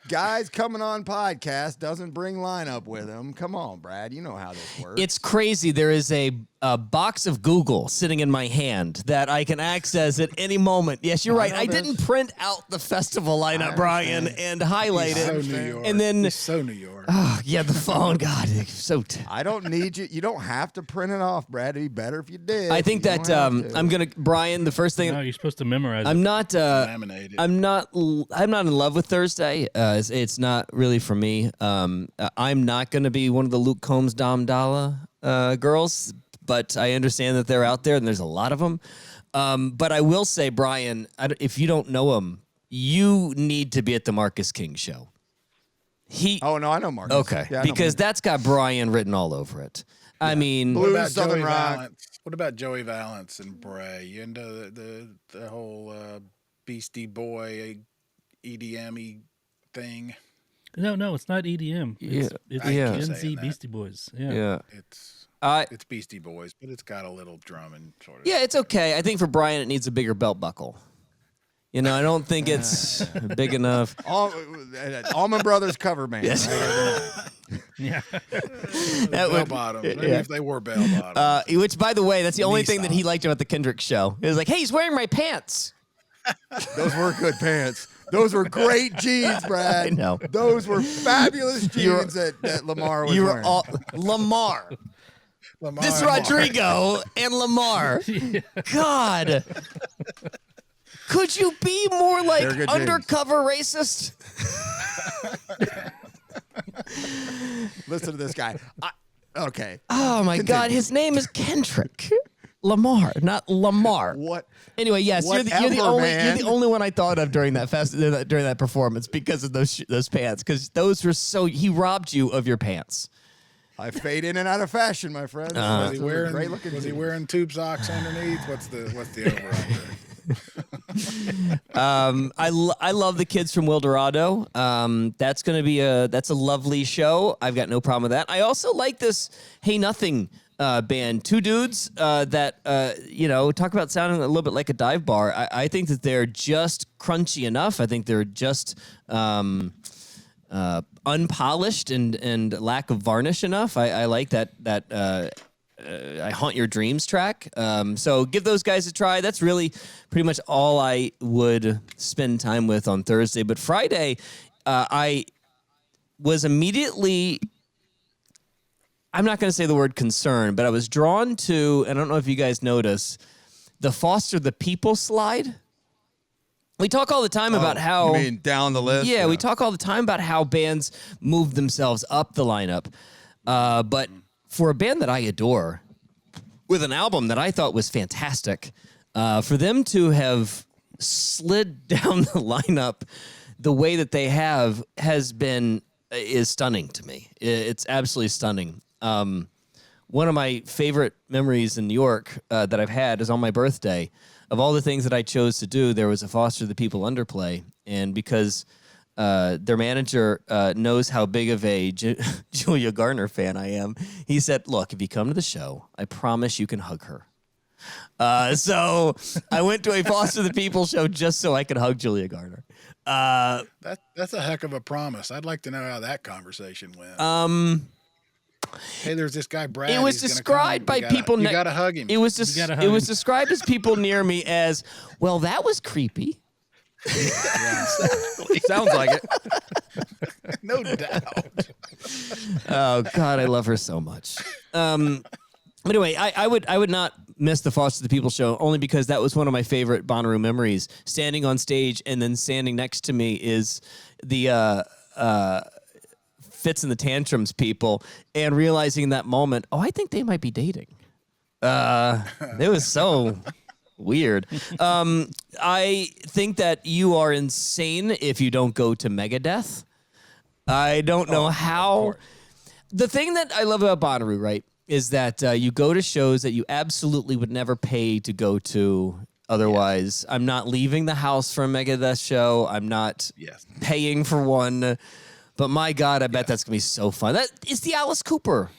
Guys coming on podcast doesn't bring lineup with him. Come on, Brad. You know how this works. It's crazy. There is a box of Google sitting in my hand that I can access at any moment. Yes, you're right. I didn't print out the festival lineup, Brian, and highlight it. So New York. And then, He's so New York. oh yeah, the phone. God, so. I don't need you. You don't have to print it off, Brad. It'd be better if you did. I think that I'm gonna, Brian. The first thing. No, you're supposed to memorize I'm it. not. Laminated. I'm not in love with Thursday. It's not really for me. I'm not going to be one of the Luke Combs, Dom Dalla girls, but I understand that they're out there and there's a lot of them. But I will say, Brian, if you don't know him, you need to be at the Marcus King show. Oh no, I know Marcus. Okay, Yeah, because that's got Brian written all over it. Yeah. I mean, Blues, What about Southern Joey rock. Valance? What about Joey Valance and Bray? You into the whole Beastie Boy EDM-y thing? No, it's not EDM. It's yeah. Gen Z Saying that. Beastie Boys. Yeah. yeah. It's Beastie Boys, but it's got a little drumming sort of. Yeah, it's okay. I think for Brian, it needs a bigger belt buckle. You know, I don't think it's big enough. Allman Brothers cover band. Yes. Yeah. That Bell bottom. Maybe if they wore bell bottom. Which, by the way, that's the only Knee thing that he socks. liked about the Kendrick show. It was like, hey, he's wearing my pants. Those were good pants. Those were great jeans, Brad. I know. Those were fabulous jeans that Lamar was You were wearing. all Lamar. Lamar, This Lamar. Rodrigo and Lamar. God. Could you be more like They're good undercover racist? Listen to this guy. Okay. Oh my God, his name is Kendrick Lamar, not Lamar. What? Anyway, yes, you're the Whatever, only man. you're the only one I thought of during that during that performance because of those pants, because those were so, he robbed you of your pants. I fade in and out of fashion, my friend. Was he Those are wearing? great looking Was he jeans. wearing tube socks underneath? What's the over-under? I love the kids from Wildorado. That's gonna be that's a lovely show. I've got no problem with that. I also like this Hey Nothing band. Two dudes that talk about sounding a little bit like a dive bar. I think that they're just crunchy enough. I think they're just unpolished and lack of varnish enough. I like that. I Haunt Your Dreams track. So give those guys a try. That's really pretty much all I would spend time with on Thursday. But Friday, I was immediately, I'm not going to say the word concern, but I was drawn to, and I don't know if you guys notice, the Foster the People slide. We talk all the time about how... You mean down the list? Yeah, we talk all the time about how bands move themselves up the lineup. But for a band that I adore, with an album that I thought was fantastic, for them to have slid down the lineup the way that they have is stunning to me. It's absolutely stunning. One of my favorite memories in New York that I've had is on my birthday. Of all the things that I chose to do, there was a Foster the People underplay, and because their manager knows how big of a Julia Garner fan I am, he said, "Look, if you come to the show, I promise you can hug her." So I went to a Foster the People show just so I could hug Julia Garner. That's a heck of a promise. I'd like to know how that conversation went. Hey, there's this guy Brad. It was he's gonna described come. by people. You gotta hug him. It was described as people near me as, well, that was creepy. Sounds like it. No doubt. Oh God, I love her so much. Anyway, I would not miss the Foster the People show only because that was one of my favorite Bonnaroo memories. Standing on stage and then standing next to me is the Fits and the Tantrums people, and realizing in that moment, oh, I think they might be dating. It was so weird. I think that you are insane if you don't go to Megadeth. I don't know how. The thing that I love about Bonnaroo, right, is that you go to shows that you absolutely would never pay to go to otherwise. I'm not leaving the house for a Megadeth show. I'm not paying for one. But my God, I bet that's going to be so fun. That is the Alice Cooper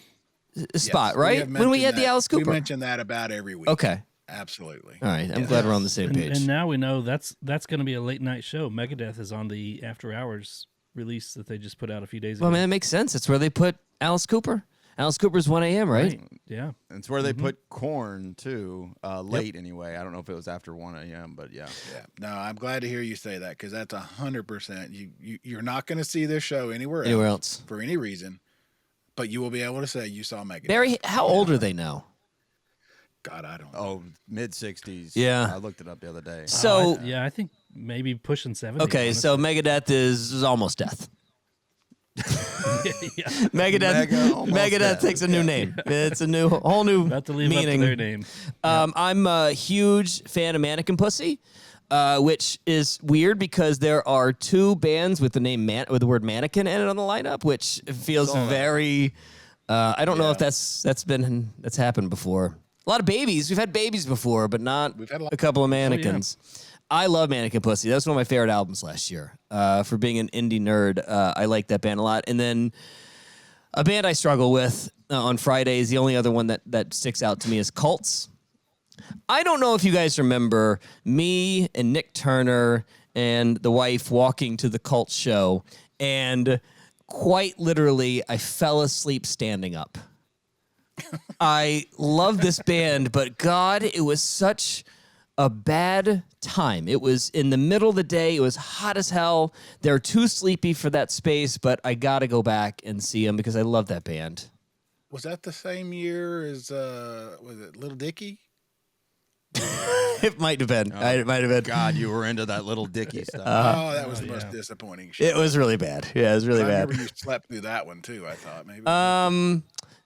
spot, right? When we had the Alice Cooper. We mentioned that about every week. Okay. Absolutely. All right. I'm glad we're on the same page. And now we know that's going to be a late night show. Megadeth is on the After Hours release that they just put out a few days ago. Well, man, that makes sense. It's where they put Alice Cooper. Alice Cooper's 1 a.m., right? Yeah. It's where they put Korn too, late anyway. I don't know if it was after 1 a.m., but yeah. No, I'm glad to hear you say that because that's 100%. You're not going to see this show anywhere else for any reason, but you will be able to say you saw Megadeth. Barry, how old are they now? God, I don't know. Oh, mid-60s. Yeah. I looked it up the other day. So I think maybe pushing 70. okay, so Megadeth is almost death. Megadeth takes a new name. It's a whole new About to leave meaning. up to their name. I'm a huge fan of Mannequin Pussy, which is weird because there are two bands with the name with the word mannequin in it on the lineup, which feels very. I don't know if that's happened before. A lot of babies. We've had babies before, but not a couple of mannequins. I love Mannequin Pussy. That was one of my favorite albums last year. For being an indie nerd, I like that band a lot. And then a band I struggle with on Fridays, the only other one that sticks out to me is Cults. I don't know if you guys remember me and Nick Turner and the wife walking to the Cults show, and quite literally, I fell asleep standing up. I love this band, but God, it was such a bad time. It was in the middle of the day. It was hot as hell. They're too sleepy for that space, but I got to go back and see them because I love that band. Was that the same year as was it Little Dicky? It might have been. It might have been. God, you were into that Little Dicky stuff. Oh, that was the most disappointing show. It was really bad. Yeah, it was really I bad. remember you slept through that one too, I thought maybe.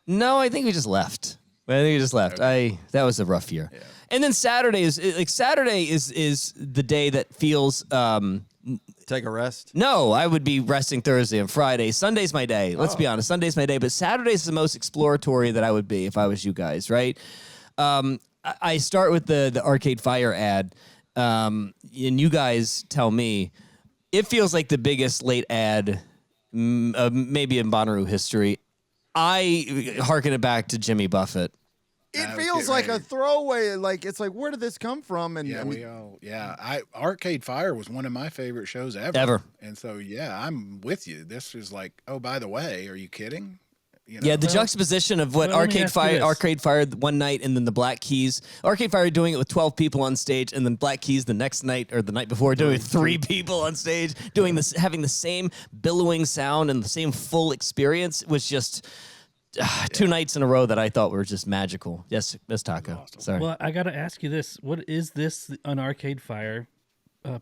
No, I think we just left. That was a rough year. Yeah. And then Saturday is the day that feels Take a rest. no, I would be resting Thursday and Friday. Sunday's my day. Let's be honest. Sunday's my day, but Saturday's the most exploratory that I would be if I was you guys, right? I start with the Arcade Fire ad, and you guys tell me it feels like the biggest late ad maybe in Bonnaroo history. I hearken it back to Jimmy Buffett. It I was feels getting like a ready. throwaway. Like it's like, where did this come from? And Yeah, I mean, Arcade Fire was one of my favorite shows ever. Ever. And so yeah, I'm with you. This is like, oh, by the way, are you kidding? You know? Yeah, the juxtaposition of what well, let me ask you this. Arcade Fire one night, and then the Black Keys. Arcade Fire doing it with 12 people on stage, and then Black Keys the next night or the night before doing it with 3 people on stage, doing this, having the same billowing sound and the same full experience was just 2 nights in a row that I thought were just magical. Yes, Miss Taco. Sorry. Well, I got to ask you this: what is this an Arcade Fire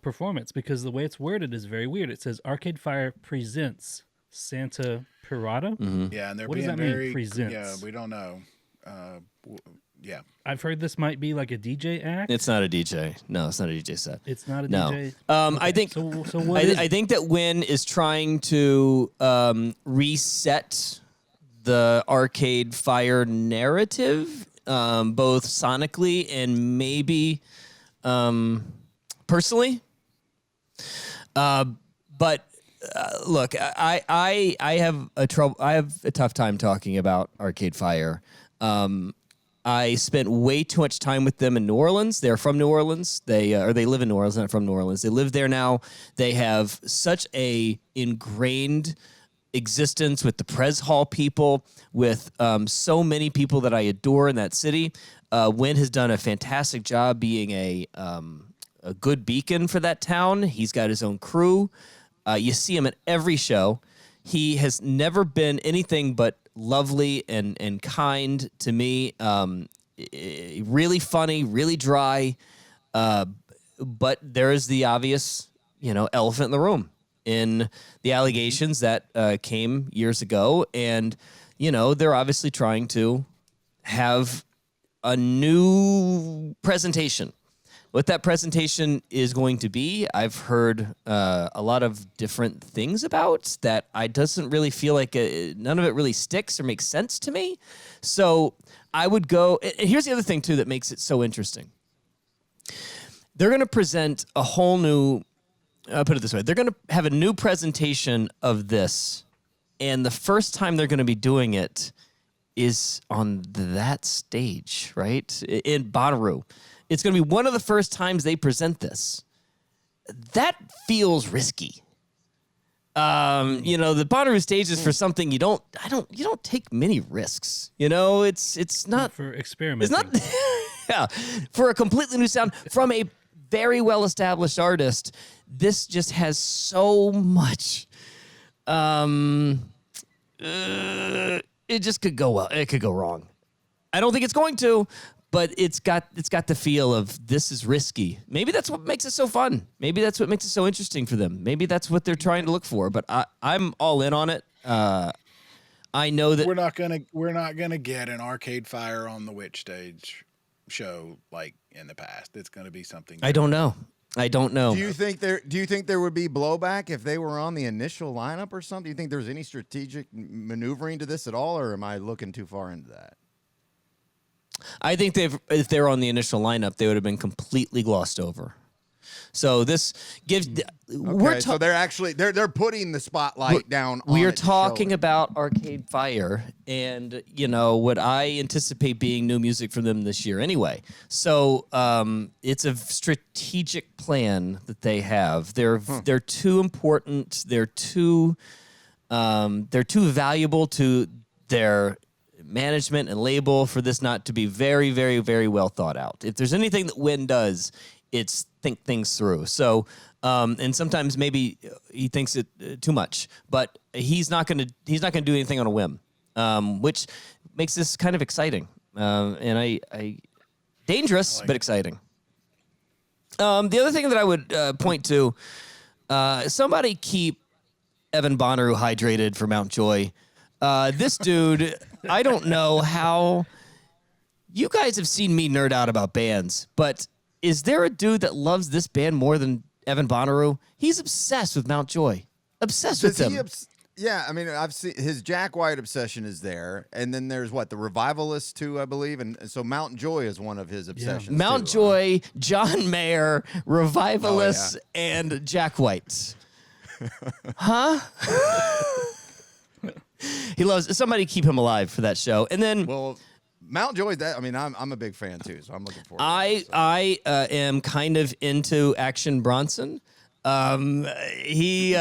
performance? Because the way it's worded is very weird. It says Arcade Fire presents Santa Pirata. Yeah, and they're What does being that mean, very presents? Yeah, we don't know. Yeah. I've heard this might be like a DJ act. It's not a DJ. No, it's not a DJ set. It's not a No. DJ. I think So what is I think that Wynn is trying to reset the Arcade Fire narrative, both sonically and maybe personally. But look, I have a tough time talking about Arcade Fire. I spent way too much time with them in New Orleans. They're from New Orleans. They live in New Orleans, not from New Orleans. They live there now. They have such a ingrained existence with the Prez Hall people, with so many people that I adore in that city. Wynn has done a fantastic job being a good beacon for that town. He's got his own crew. You see him at every show. He has never been anything but lovely and kind to me. Really funny, really dry. But there is the obvious, elephant in the room in the allegations that came years ago. And, they're obviously trying to have a new presentation. What that presentation is going to be, I've heard a lot of different things about that. I doesn't really feel like none of it really sticks or makes sense to me. So I would go. And here's the other thing too that makes it so interesting. They're going to present a whole new. I'll put it this way: they're going to have a new presentation of this, and the first time they're going to be doing it is on that stage, right in Bonnaroo. It's going to be one of the first times they present this. That feels risky. The Bonnaroo stage is for something you don't take many risks. It's not for experimenting. It's not for a completely new sound from a very well established artist. This just has so much. It just could go well. It could go wrong. I don't think it's going to. But it's got the feel of this is risky. Maybe that's what makes it so fun. Maybe that's what makes it so interesting for them. Maybe that's what they're trying to look for. But I'm all in on it. I know that we're not gonna get an Arcade Fire on the Witch stage show like in the past. It's gonna be something. I don't know. Do you think there would be blowback if they were on the initial lineup or something? Do you think there's any strategic maneuvering to this at all, or am I looking too far into that? I think if they were on the initial lineup, they would have been completely glossed over. So this gives. So they're putting the spotlight down. We on are it to talking show it. about Arcade Fire, and what I anticipate being new music from them this year anyway. So it's a strategic plan that they have. They're too important. They're too valuable to their management and label for this not to be very, very, very well thought out. If there's anything that Wynn does, it's think things through. So, and sometimes maybe he thinks it too much, but he's not going to do anything on a whim, which makes this kind of exciting. And I dangerous, but exciting. The other thing that I would point to, somebody keep Evan Bonnaroo hydrated for Mountjoy. This dude, I don't know how you guys have seen me nerd out about bands, but is there a dude that loves this band more than Evan Bonnaroo? He's obsessed with Mountjoy. Obsessed with them. Yeah, I mean, I've seen his Jack White obsession is there, and then there's the Revivalists too, I believe, and so Mountjoy is one of his obsessions. Mountjoy, John Mayer, Revivalists, and Jack White. Huh? He loves. Somebody keep him alive for that show, and then. Well, Mountjoy. That I mean, I'm a big fan too, so I'm looking forward. I am kind of into Action Bronson. He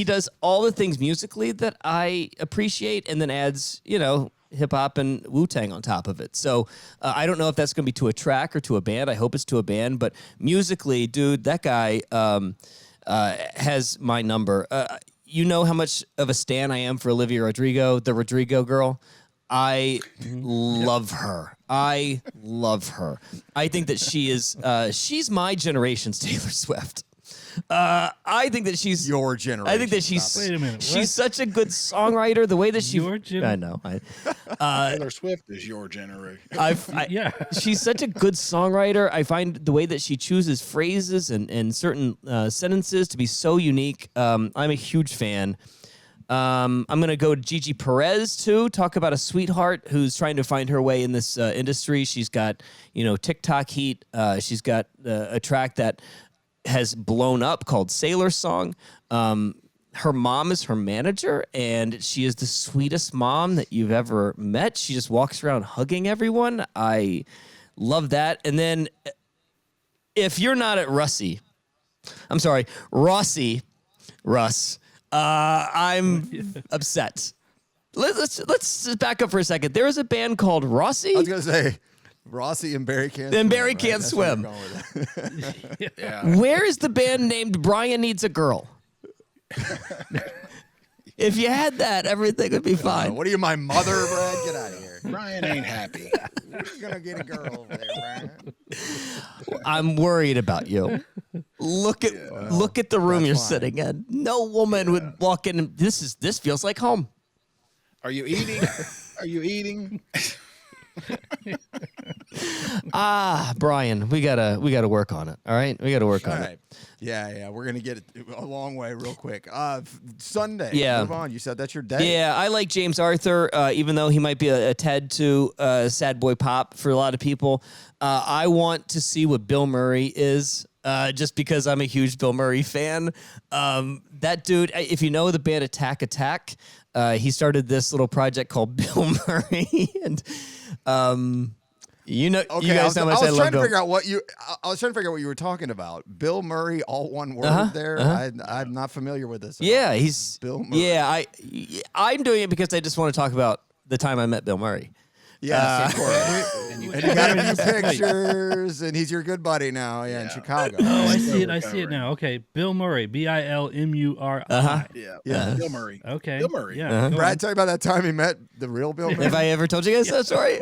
does all the things musically that I appreciate, and then adds hip hop and Wu-Tang on top of it. So I don't know if that's going to be to a track or to a band. I hope it's to a band, but musically, dude, that guy has my number. You know how much of a stan I am for Olivia Rodrigo, the Rodrigo girl. I love her. I love her. I think that she is. She's my generation's Taylor Swift. I think that she's your generation. I think that she's. Wait a minute. She's such a good songwriter. The way that she. Your I know. Taylor Swift is your generation. Yeah. She's such a good songwriter. I find the way that she chooses phrases and certain sentences to be so unique. I'm a huge fan. I'm going to go to Gigi Perez, too. Talk about a sweetheart who's trying to find her way in this industry. She's got, TikTok heat. She's got a track that has blown up called Sailor Song. Her mom is her manager, and she is the sweetest mom that you've ever met. She just walks around hugging everyone. I love that. And then if you're not at Rossi, Russ, I'm upset. Let's back up for a second. There is a band called Rossi. I was gonna say Rossi and Barry can't. Then swim, Barry right? can't That's where swim. I'm going with that. Yeah. Where is the band named Brian Needs a Girl? If you had that, everything would be fine. What are you, my mother, Brad? Get out of here. Brian ain't happy. You're gonna get a girl over there, Brian. I'm worried about you. Look at the room you're sitting in. No woman would walk in. This feels like home. Are you eating? Are you eating? Brian, we gotta work on it. All right, we gotta work on All it. right. Yeah. We're gonna get it a long way real quick. Sunday. Yeah. Move on. You said that's your day. Yeah, I like James Arthur, even though he might be a tad too sad boy pop for a lot of people. I want to see what Bill Murray is, just because I'm a huge Bill Murray fan. That dude, if you know the band Attack, he started this little project called Bill Murray, and you guys know how much I love Bill. I was trying to figure out what you were talking about. Bill Murray, all one word there. I'm not familiar with this. Yeah, he's Bill Murray. Yeah, I'm doing it because I just want to talk about the time I met Bill Murray. Yes, of course. And you got a few pictures, and he's your good buddy now. Yeah, in Chicago. Oh, I see it now. Okay, Bill Murray, Bilmurri. Yeah. Bill Murray. Okay. Bill Murray. Yeah. go Brad, on. tell you about that time he met the real Bill Murray. Have I ever told you guys that story?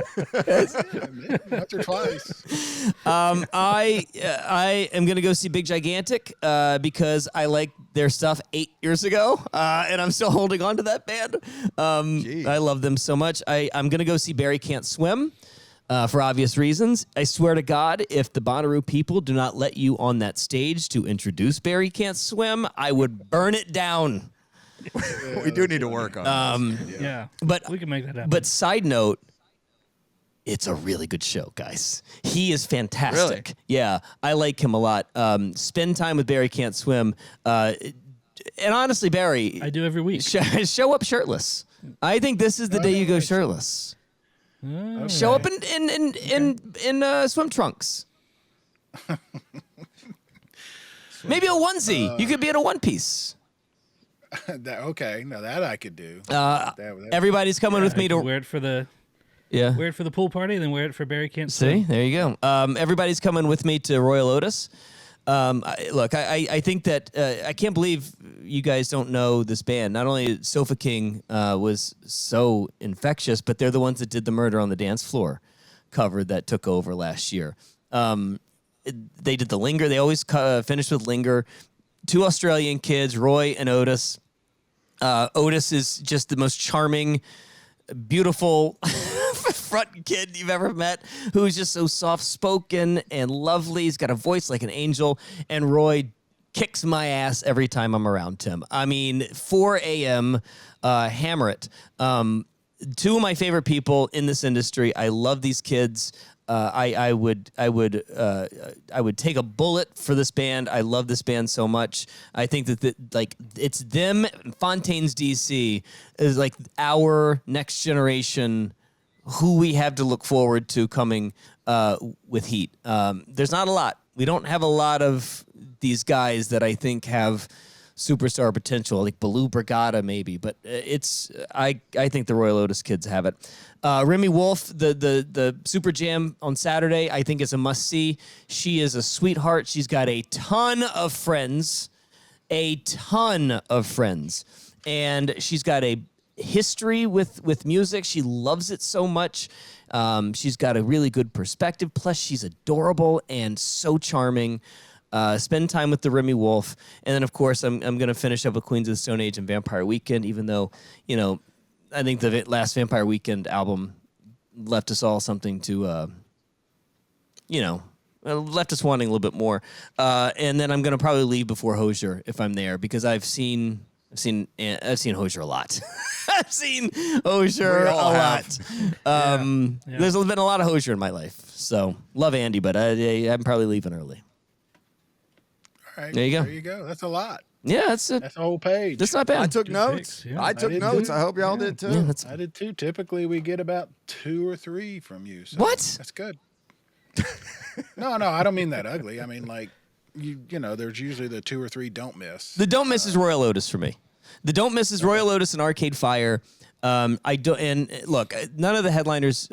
Once or twice. I am gonna go see Big Gigantic because I liked their stuff 8 years ago, and I'm still holding on to that band. I love them so much. I'm gonna go see Barry Can't Swim. For obvious reasons. I swear to God, if the Bonnaroo people do not let you on that stage to introduce Barry Can't Swim, I would burn it down. We do need to work on this. Yeah. But we can make that happen. But side note, it's a really good show, guys. He is fantastic. Really? Yeah, I like him a lot. Spend time with Barry Can't Swim. And honestly, Barry, I do every week. show up shirtless. I think this is the day you go shirtless. Oh, Show up in swim trunks. Maybe a onesie. You could be in a one piece. Okay, now that I could do. Everybody's coming with me to wear it for the yeah. wear it for the pool party, then wear it for Barry Can't See, Swim. there you go. Everybody's coming with me to Royal Otis. I think that I can't believe you guys don't know this band. Not only Sofa King was so infectious, but they're the ones that did the Murder on the Dance Floor cover that took over last year. They did the Linger. They always finish with Linger. Two Australian kids, Roy and Otis. Otis is just the most charming, beautiful front kid you've ever met, who's just so soft-spoken and lovely. He's got a voice like an angel. And Roy kicks my ass every time I'm around him. I mean, 4 a.m., hammer it. Two of my favorite people in this industry. I love these kids. I would take a bullet for this band. I love this band so much. I think that it's them. Fontaine's DC is like our next generation, who we have to look forward to coming with heat. There's not a lot. We don't have a lot of these guys that I think have superstar potential, like Baloo Brigada maybe, but I think the Royal Otis kids have it. Remy Wolf, the Super Jam on Saturday, I think is a must-see. She is a sweetheart. She's got a ton of friends, and she's got a history with music. She loves it so much. She's got a really good perspective. Plus, she's adorable and so charming. Spend time with the Remy Wolf. And then, of course, I'm going to finish up with Queens of the Stone Age and Vampire Weekend, even though, I think the last Vampire Weekend album left us all something to, left us wanting a little bit more. And then I'm going to probably leave before Hozier if I'm there, because I've seen Hozier a lot. I've seen Hozier a lot. There's been a lot of Hozier in my life. So love Andy, but I'm probably leaving early. All right, there you go. There you go. That's a lot. Yeah, that's a whole page. That's not bad. I took notes. Picks, yeah. I took notes. I hope y'all did too. Yeah, I did too. Typically, we get about 2 or 3 from you. So What? That's good. No, I don't mean that ugly. I mean, like, there's usually the 2 or 3 don't miss. The don't miss is Royal Otis for me. The don't miss is Royal Otis and Arcade Fire. I don't. And look, none of the headliners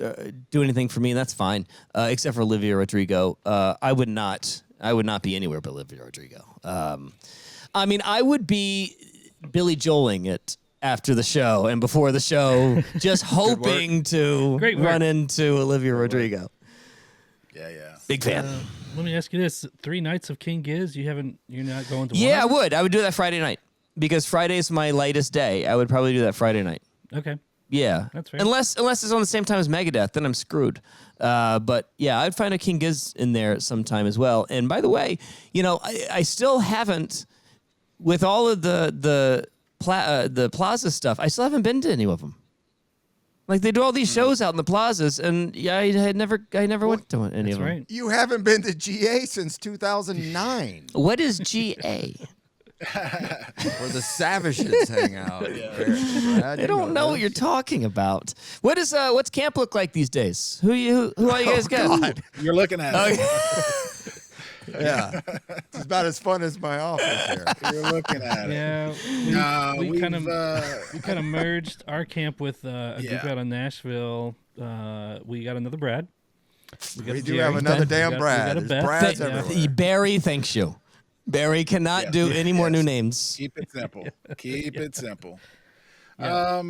do anything for me, and that's fine, except for Olivia Rodrigo. I would not be anywhere but Olivia Rodrigo. I mean, I would be Billy Joeling it after the show and before the show, just hoping to run into Olivia Rodrigo. Yeah. Big fan. Let me ask you this: 3 nights of King Giz, you're not going to? Yeah, one of them? I would do that Friday night, because Friday's my lightest day. I would probably do that Friday night. Okay. Yeah, that's fair. Unless it's on the same time as Megadeth, then I'm screwed. But yeah, I'd find a King Giz in there sometime as well. And by the way, I still haven't, with all of the Plaza stuff, I still haven't been to any of them. Like, they do all these shows out in the plazas, and I never went to any of them. Right. You haven't been to GA since 2009. What is GA? Where the Savages hang out. I don't know what you're talking about. What's camp look like these days? Who all you guys got? God. You're looking at it. Yeah. It's about as fun as my office here. You're looking at it. Yeah. We kind of merged our camp with a group out in Nashville. We got another Brad. We do have another damn Brad. We got a There's Beth. Brads everywhere. Barry, thanks you. Barry cannot do any more new names. Keep it simple. Keep it simple. Yeah.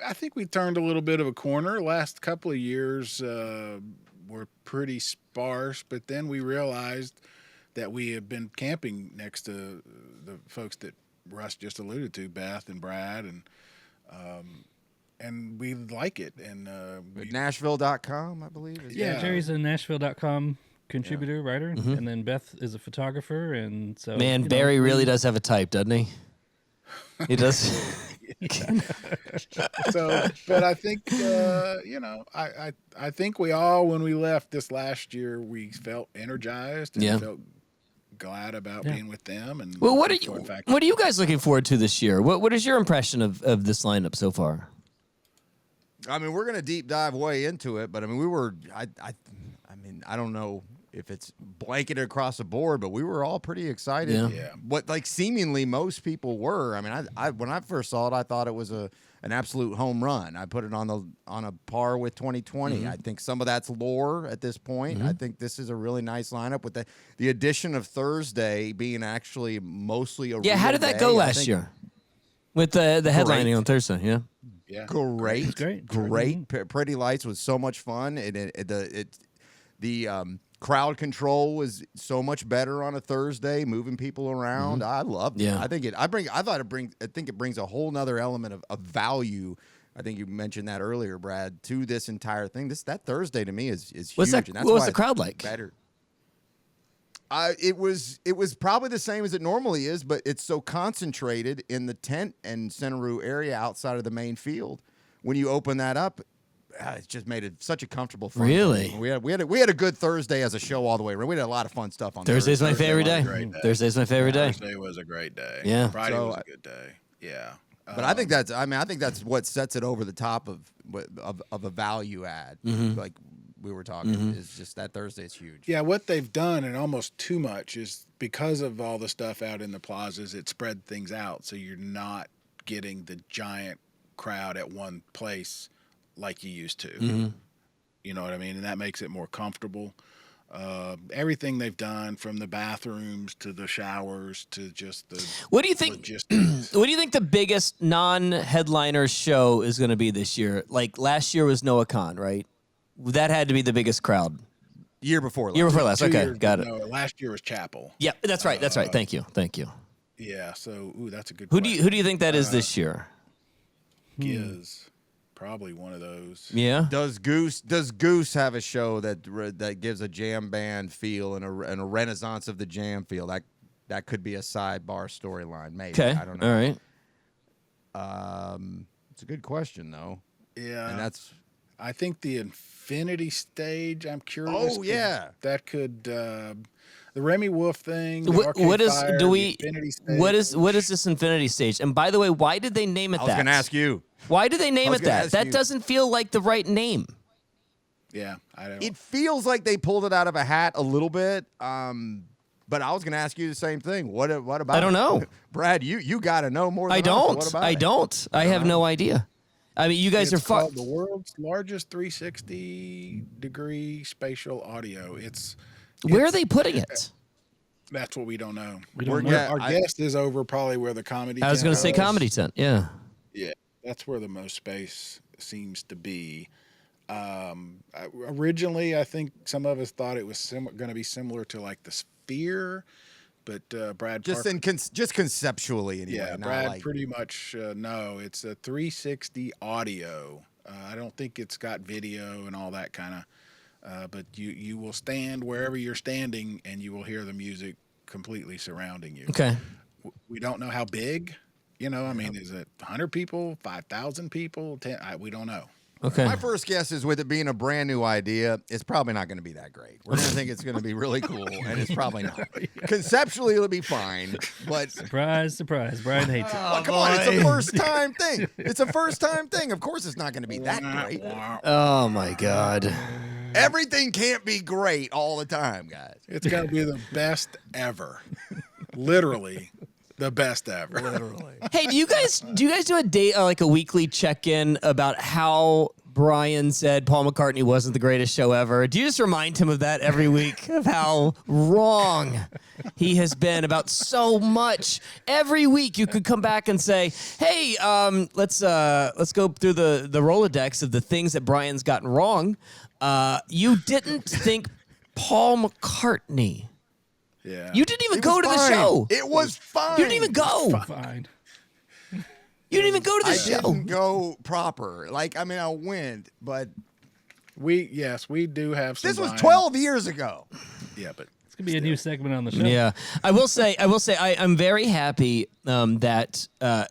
I think we turned a little bit of a corner. Last couple of years were pretty sparse, but then we realized that we have been camping next to the folks that Russ just alluded to, Beth and Brad, and we like it. And Nashville.com, I believe. Jerry's a Nashville.com contributor, writer, and then Beth is a photographer, and so Barry really does have a type, doesn't he? He does. So, but I think I think we all, when we left this last year, we felt energized and felt glad about being with them. And well, what are you guys looking forward to this year? What is your impression of this lineup so far? I mean, we're going to deep dive way into it, but I mean, I don't know if it's blanketed across the board, but we were all pretty excited. Yeah. Yeah. What like seemingly most people were. I mean, I when I first saw it, I thought it was an absolute home run. I put it on a par with 2020. I think some of that's lore at this point. I think this is a really nice lineup with the addition of Thursday being actually mostly a Yeah, how real did that day. go I last think year? With the headlining on Thursday, yeah. Yeah. Great, Great. Pretty Lights was so much fun. The crowd control was so much better on a Thursday, moving people around. I loved it. Yeah. I think it brings a whole nother element of value. I think you mentioned that earlier, Brad, to this entire thing. That Thursday to me is huge. What's that? And that's What was why the it's crowd like? Better. It was probably the same as it normally is, but it's so concentrated in the tent and Centeroo area outside of the main field. When you open that up, it just made it such a comfortable fun Really? day. We had a good Thursday as a show all the way around. We had a lot of fun stuff on Thursday's my Thursday. favorite was a day. great day. Thursday's my favorite day. Thursday was a great day. Yeah. Friday So, was a good day. Yeah. But I think that's what sets it over the top of a value add. Like we were talking, is just that Thursday is huge. Yeah, what they've done, and almost too much, is because of all the stuff out in the plazas, it spread things out. So you're not getting the giant crowd at one place like you used to. You know what I mean? And that makes it more comfortable. Everything they've done, from the bathrooms to the showers to just the What do you think? logistics. What do you think the biggest non-headliner show is going to be this year? Like last year was Noah Khan, right? That had to be the biggest crowd. Year before last. Year before last. 2 Okay, years got it. ago, last year was Chapel. Yeah, that's right. That's right. Thank you. Thank you. Yeah, so that's a good Who question. do you think that is this year? Giz, probably one of those. Yeah. Does Goose have a show that gives a jam band feel and a renaissance of the jam feel? That could be a sidebar storyline, maybe. Okay. I don't know. All right. It's a good question though, Yeah, and that's I think the Infinity stage. I'm curious. Oh, yeah. that could the Remy Wolf thing. the What Arcade is Fire, do the we? Infinity stage. What is this Infinity stage? And by the way, why did they name it I was that? going to ask you. Why did they name was it gonna that? ask That you. doesn't feel like the right name. Yeah, I don't. It feels like they pulled it out of a hat a little bit. But I was going to ask you the same thing. What about? I don't know. Brad. You got to know more. Than I us. don't. What about I it? don't. I have no idea. I mean, you guys It's are far. called the world's largest 360-degree spatial audio. Where are they putting it? That's what we don't know. We don't We're know. get- Our I- guest is over probably where the comedy. I was going to say tent was. comedy tent. Yeah. Yeah, that's where the most space seems to be. Originally, I think some of us thought it was going to be similar to like the Sphere, but Brad Just Parker, just conceptually anyway. yeah, not Brad like, pretty much no. It's a 360 audio. I don't think it's got video and all that kind of. But you will stand wherever you're standing, and you will hear the music completely surrounding you. Okay. We don't know how big. You know, I mean, is it 100 people, 5,000 people? 10? We don't know. Okay. My first guess is with it being a brand new idea, it's probably not going to be that great. We're going to think it's going to be really cool, and it's probably not. Conceptually, it'll be fine, but Surprise, surprise. Brian hates it. well, come on, it's a first-time thing. It's a first-time thing. Of course, it's not going to be that great. Oh my God. Everything can't be great all the time, guys. It's got to be the best ever. Literally the best ever. Literally. Hey, do you guys do a day like a weekly check-in about how Brian said Paul McCartney wasn't the greatest show ever? Do you just remind him of that every week, of how wrong he has been about so much? Every week you could come back and say, "Hey, let's go through the Rolodex of the things that Brian's gotten wrong." You didn't think Paul McCartney. Yeah. You didn't even It go was to the fine. show. It was fine. You didn't even go. Fine. You didn't even go to the I show. didn't go proper. Like, I mean, I went, but we do have some. this was Brian- 12 years ago. Yeah, but It's gonna be a new segment on the show. Yeah, I will say, I'm very happy that the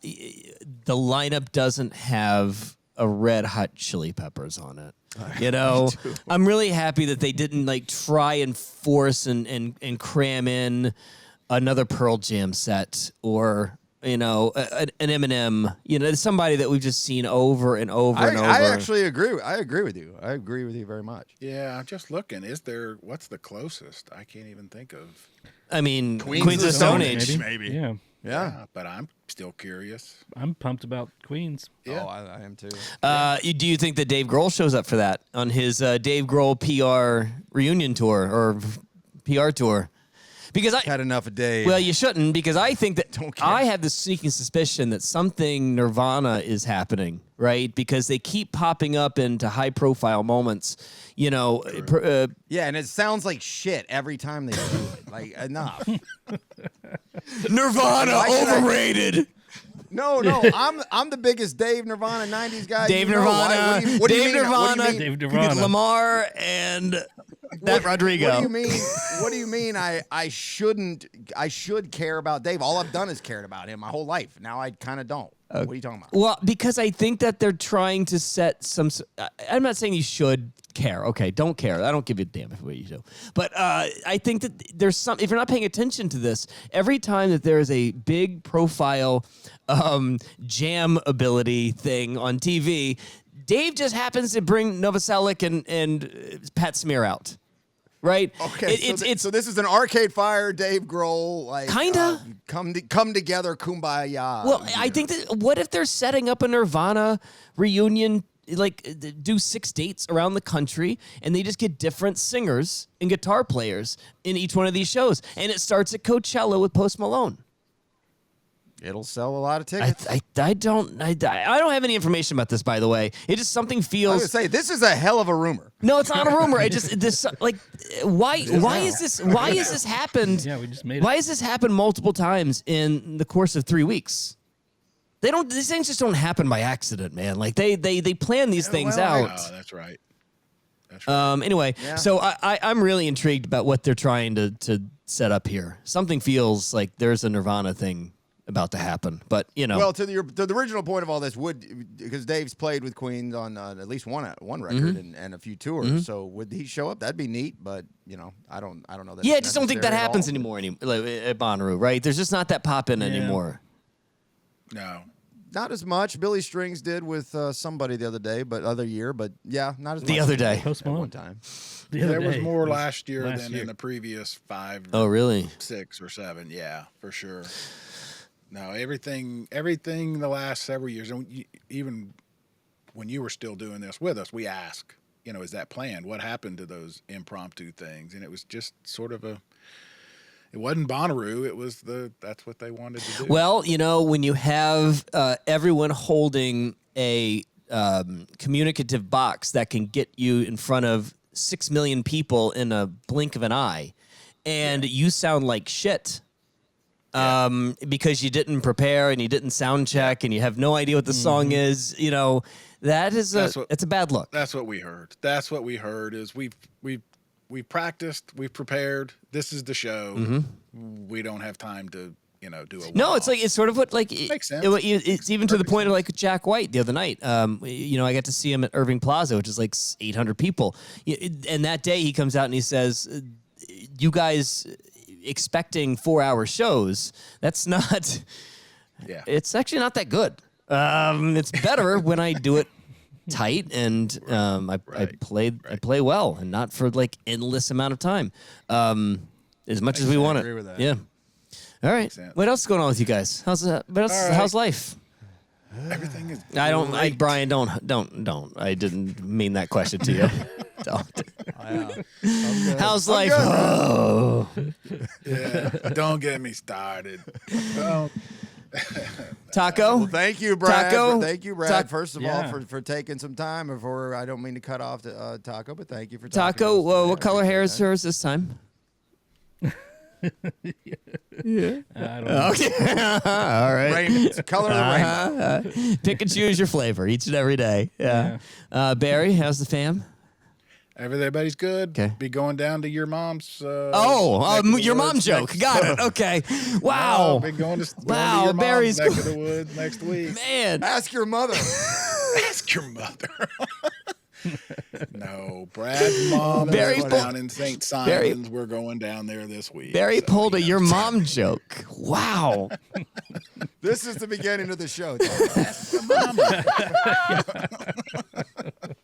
lineup doesn't have a Red Hot Chili Peppers on it. You know, I'm really happy that they didn't like try and force and cram in another Pearl Jam set or an Eminem, somebody that we've just seen over and over and over. I actually agree. I agree with you. I agree with you very much. Yeah, I'm just looking. What's the closest? I can't even think of. I mean, Queens of the Stone Age. maybe. Yeah. Yeah. But I'm still curious. I'm pumped about Queens. Yeah. Oh, I am too. Do you think that Dave Grohl shows up for that on his Dave Grohl PR reunion tour or PR tour? Because I Had enough of Dave. Well, you shouldn't, because I think that Don't care. I have this sneaking suspicion that something Nirvana is happening, right? Because they keep popping up into high-profile moments. yeah, and it sounds like shit every time they do it. Like, enough. Nirvana Why should I- overrated. No, I'm the biggest Dave Nirvana 90s guy. Dave you know. Nirvana, What do you Dave mean? Nirvana, What do you mean? Dave Nirvana. Lamar, and that Rodrigo. What do you mean? What do you mean? I should care about Dave. All I've done is cared about him my whole life. Now I kind of don't. What are you talking about? Well, because I think that they're trying to set some. I'm not saying you should care. Okay, don't care. I don't give a damn if what you do. But I think that there's some. If you're not paying attention to this, every time that there is a big profile jam ability thing on TV, Dave just happens to bring Novoselic and Pat Smear out. Right? Okay, so this is an Arcade Fire, Dave Grohl, like Kinda. come together, kumbaya. Well, I think that what if they're setting up a Nirvana reunion, like do 6 dates around the country, and they just get different singers and guitar players in each one of these shows, and it starts at Coachella with Post Malone. It'll sell a lot of tickets. I don't have any information about this, by the way. It just something I was feels. gonna say this is a hell of a rumor. No, it's not a rumor. I just this like why is this happened? Yeah, we just made it. Why has this happened multiple times in the course of 3 weeks? These things just don't happen by accident, man. Like they plan these things well, out. Oh, that's right. That's right. Anyway, Yeah. so I'm really intrigued about what they're trying to set up here. Something feels like there's a Nirvana thing about to happen, but Well, to the original point of all this, because Dave's played with Queen on at least one record and a few tours. So would he show up? That'd be neat, but I don't know that. yeah, I it's just don't think that necessary at happens all. anymore like, at Bonnaroo, right? There's just not that pop in anymore. No. Not as much. Billy Strings did with somebody the other year, but yeah, not as much. The other day. Post At Malone. one time. The other There was day more last year last than year. in the previous 5, Oh, really? 6 or 7. Yeah, for sure. No, everything the last several years, and even when you were still doing this with us, we ask, is that planned? What happened to those impromptu things? And it was just sort of it wasn't Bonnaroo. It was that's what they wanted to do. Well, when you have everyone holding a communicative box that can get you in front of 6 million people in a blink of an eye, and you sound like shit. Because you didn't prepare and you didn't sound check and you have no idea what the song is, that is it's a bad look. That's what we heard. That's what we heard is we've practiced, we've prepared. This is the show. We don't have time to do a No, it's sort of what Makes sense. It's even to the point of like Jack White the other night. I got to see him at Irving Plaza, which is like 800 people, and that day he comes out and he says, "You guys." Expecting 4-hour shows, that's not. Yeah. It's actually not that good. It's better when I do it tight and I play well and not for like endless amount of time, as much as we want it. agree with that. Yeah. All right. sense. What else is going on with you guys? How's how's life? Everything is Brian, don't. I didn't mean that question to you. Don't. How's life? Oh. Yeah, don't get me started. Don't. Taco? Well, thank you, Brad. Taco? Thank you, Brad. First of Yeah. all, for taking some time. I don't mean to cut off Taco, but thank you for Taco, talking to us today. what I color hair appreciate is hers this time? I don't know. Okay. All right. that. Raymond, color of the rainbow. Pick and choose your flavor each and every day. Yeah. Barry, how's the fam? Everybody's good. Okay. Be going down to your mom's. Your your mom joke. Got it. Okay. Wow. Been going to Wow, your Barry's mom's neck of the woods next week. Man. Ask your mother. Ask your mother. No, Brad's mom Barry is pulled- down in St. Simon's. We're going down there this week. Barry so, pulled a you know. your mom joke. Wow. This is the beginning of the show. Tom.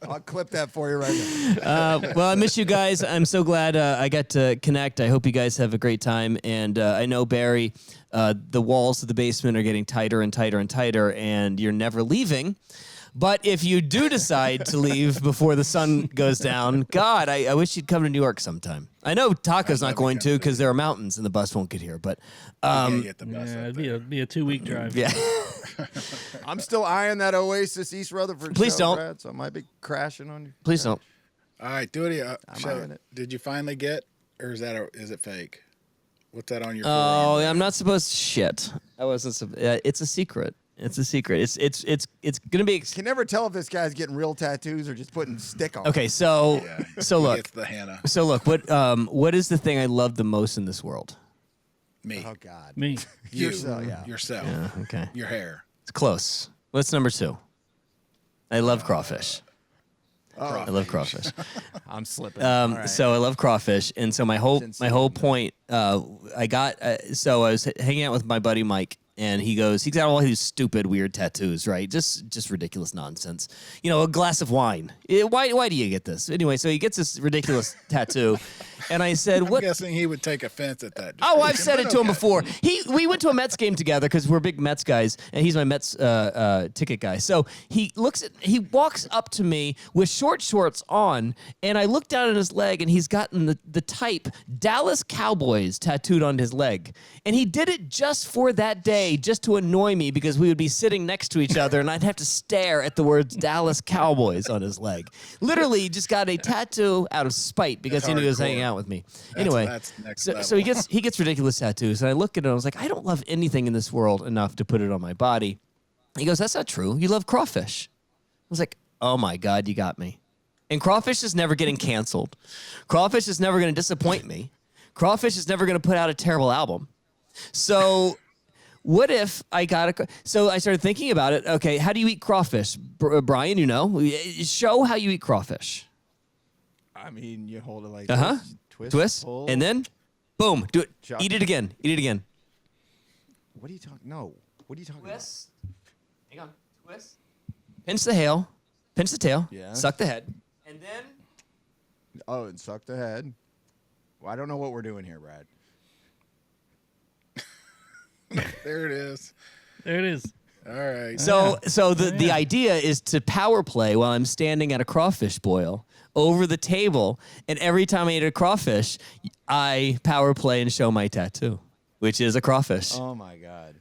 I'll clip that for you right now. Well, I miss you guys. I'm so glad I got to connect. I hope you guys have a great time. And I know, Barry, the walls of the basement are getting tighter and tighter and tighter, and you're never leaving. But if you do decide to leave before the sun goes down, God, I wish you'd come to New York sometime. I know Taco's not going to because there are mountains and the bus won't get here. But You can't get the bus Yeah, up it'd be a 2-week drive. yeah, I'm still eyeing that Oasis East Rutherford Please show, don't. Brad, so I might be crashing on you. please don't. All right, do it. I'm So, eyeing it. did you finally get, or is it fake? What's that on your? Oh, forearm? I'm not supposed to shit. I wasn't. It's a secret. It's a secret. It's gonna be. Can never tell if this guy's getting real tattoos or just putting stick on. Okay, so Yeah. so He look. gets the henna. So look, what is the thing I love the most in this world? Me. Oh God. Me. You. Yourself, yeah. Yourself. Okay, Your hair. it's close. What's number 2? I love crawfish. I love crawfish. I'm slipping. All right. So I love crawfish, and so my whole Insane. point, I got. So I was hanging out with my buddy Mike, and he's got all these stupid, weird tattoos, right? Just ridiculous nonsense. You know, a glass of wine. Why do you get this anyway? So he gets this ridiculous tattoo, and I said, I'm "What?" guessing he would take offense at that. Oh, I've description, said but it to him okay. before. We went to a Mets game together because we're big Mets guys, and he's my Mets ticket guy. So he walks up to me with short shorts on, and I look down at his leg, and he's gotten the type Dallas Cowboys tattooed on his leg, and he did it just for that day, just to annoy me because we would be sitting next to each other, and I'd have to stare at the words Dallas Cowboys on his leg. Literally, he just got a tattoo out of spite because he knew he was hardcore. hanging out with me. Anyway, that's next so he level. gets ridiculous tattoos, and I look at it and I was like, I don't love anything in this world enough to put it on my body. He goes, that's not true. You love crawfish. I was like, oh my God, you got me. And crawfish is never getting canceled. Crawfish is never going to disappoint me. Crawfish is never going to put out a terrible album. So what if I got so I started thinking about it. Okay, how do you eat crawfish? Brian, you know, show how you eat crawfish. I mean, you hold it like Uh-huh. this, Twist, pull. and then boom, do it. Chop. Eat it again. Eat it again. What are you talking? No. What are you talking Twist. Hang on. Twist. Pinch the tail. Pinch the tail. Yeah. Suck the head. And then. about? Oh, and suck the head. Well, I don't know what we're doing here, Brad. There it is. There it is. All right. So the idea is to power play while I'm standing at a crawfish boil over the table, and every time I eat a crawfish, I power play and show my tattoo, which is a crawfish. Oh my God.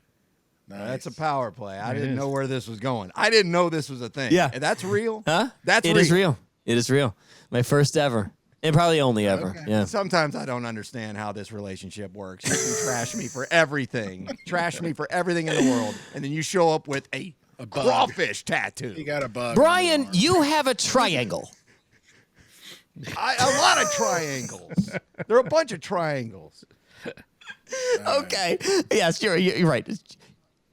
Nice. That's a power play. I didn't is. know where this was going. I didn't know this was a thing. Yeah. And that's real? Huh? That's It real. is real. It is real. My first ever, and probably only ever. Okay. Yeah. Sometimes I don't understand how this relationship works. You can trash me for everything. Trash me for everything in the world. And then you show up with a bug. crawfish tattoo. You got a bug. Brian, on your arm. you have a triangle. A lot of triangles. There are a bunch of triangles. Okay. Yes, you're right.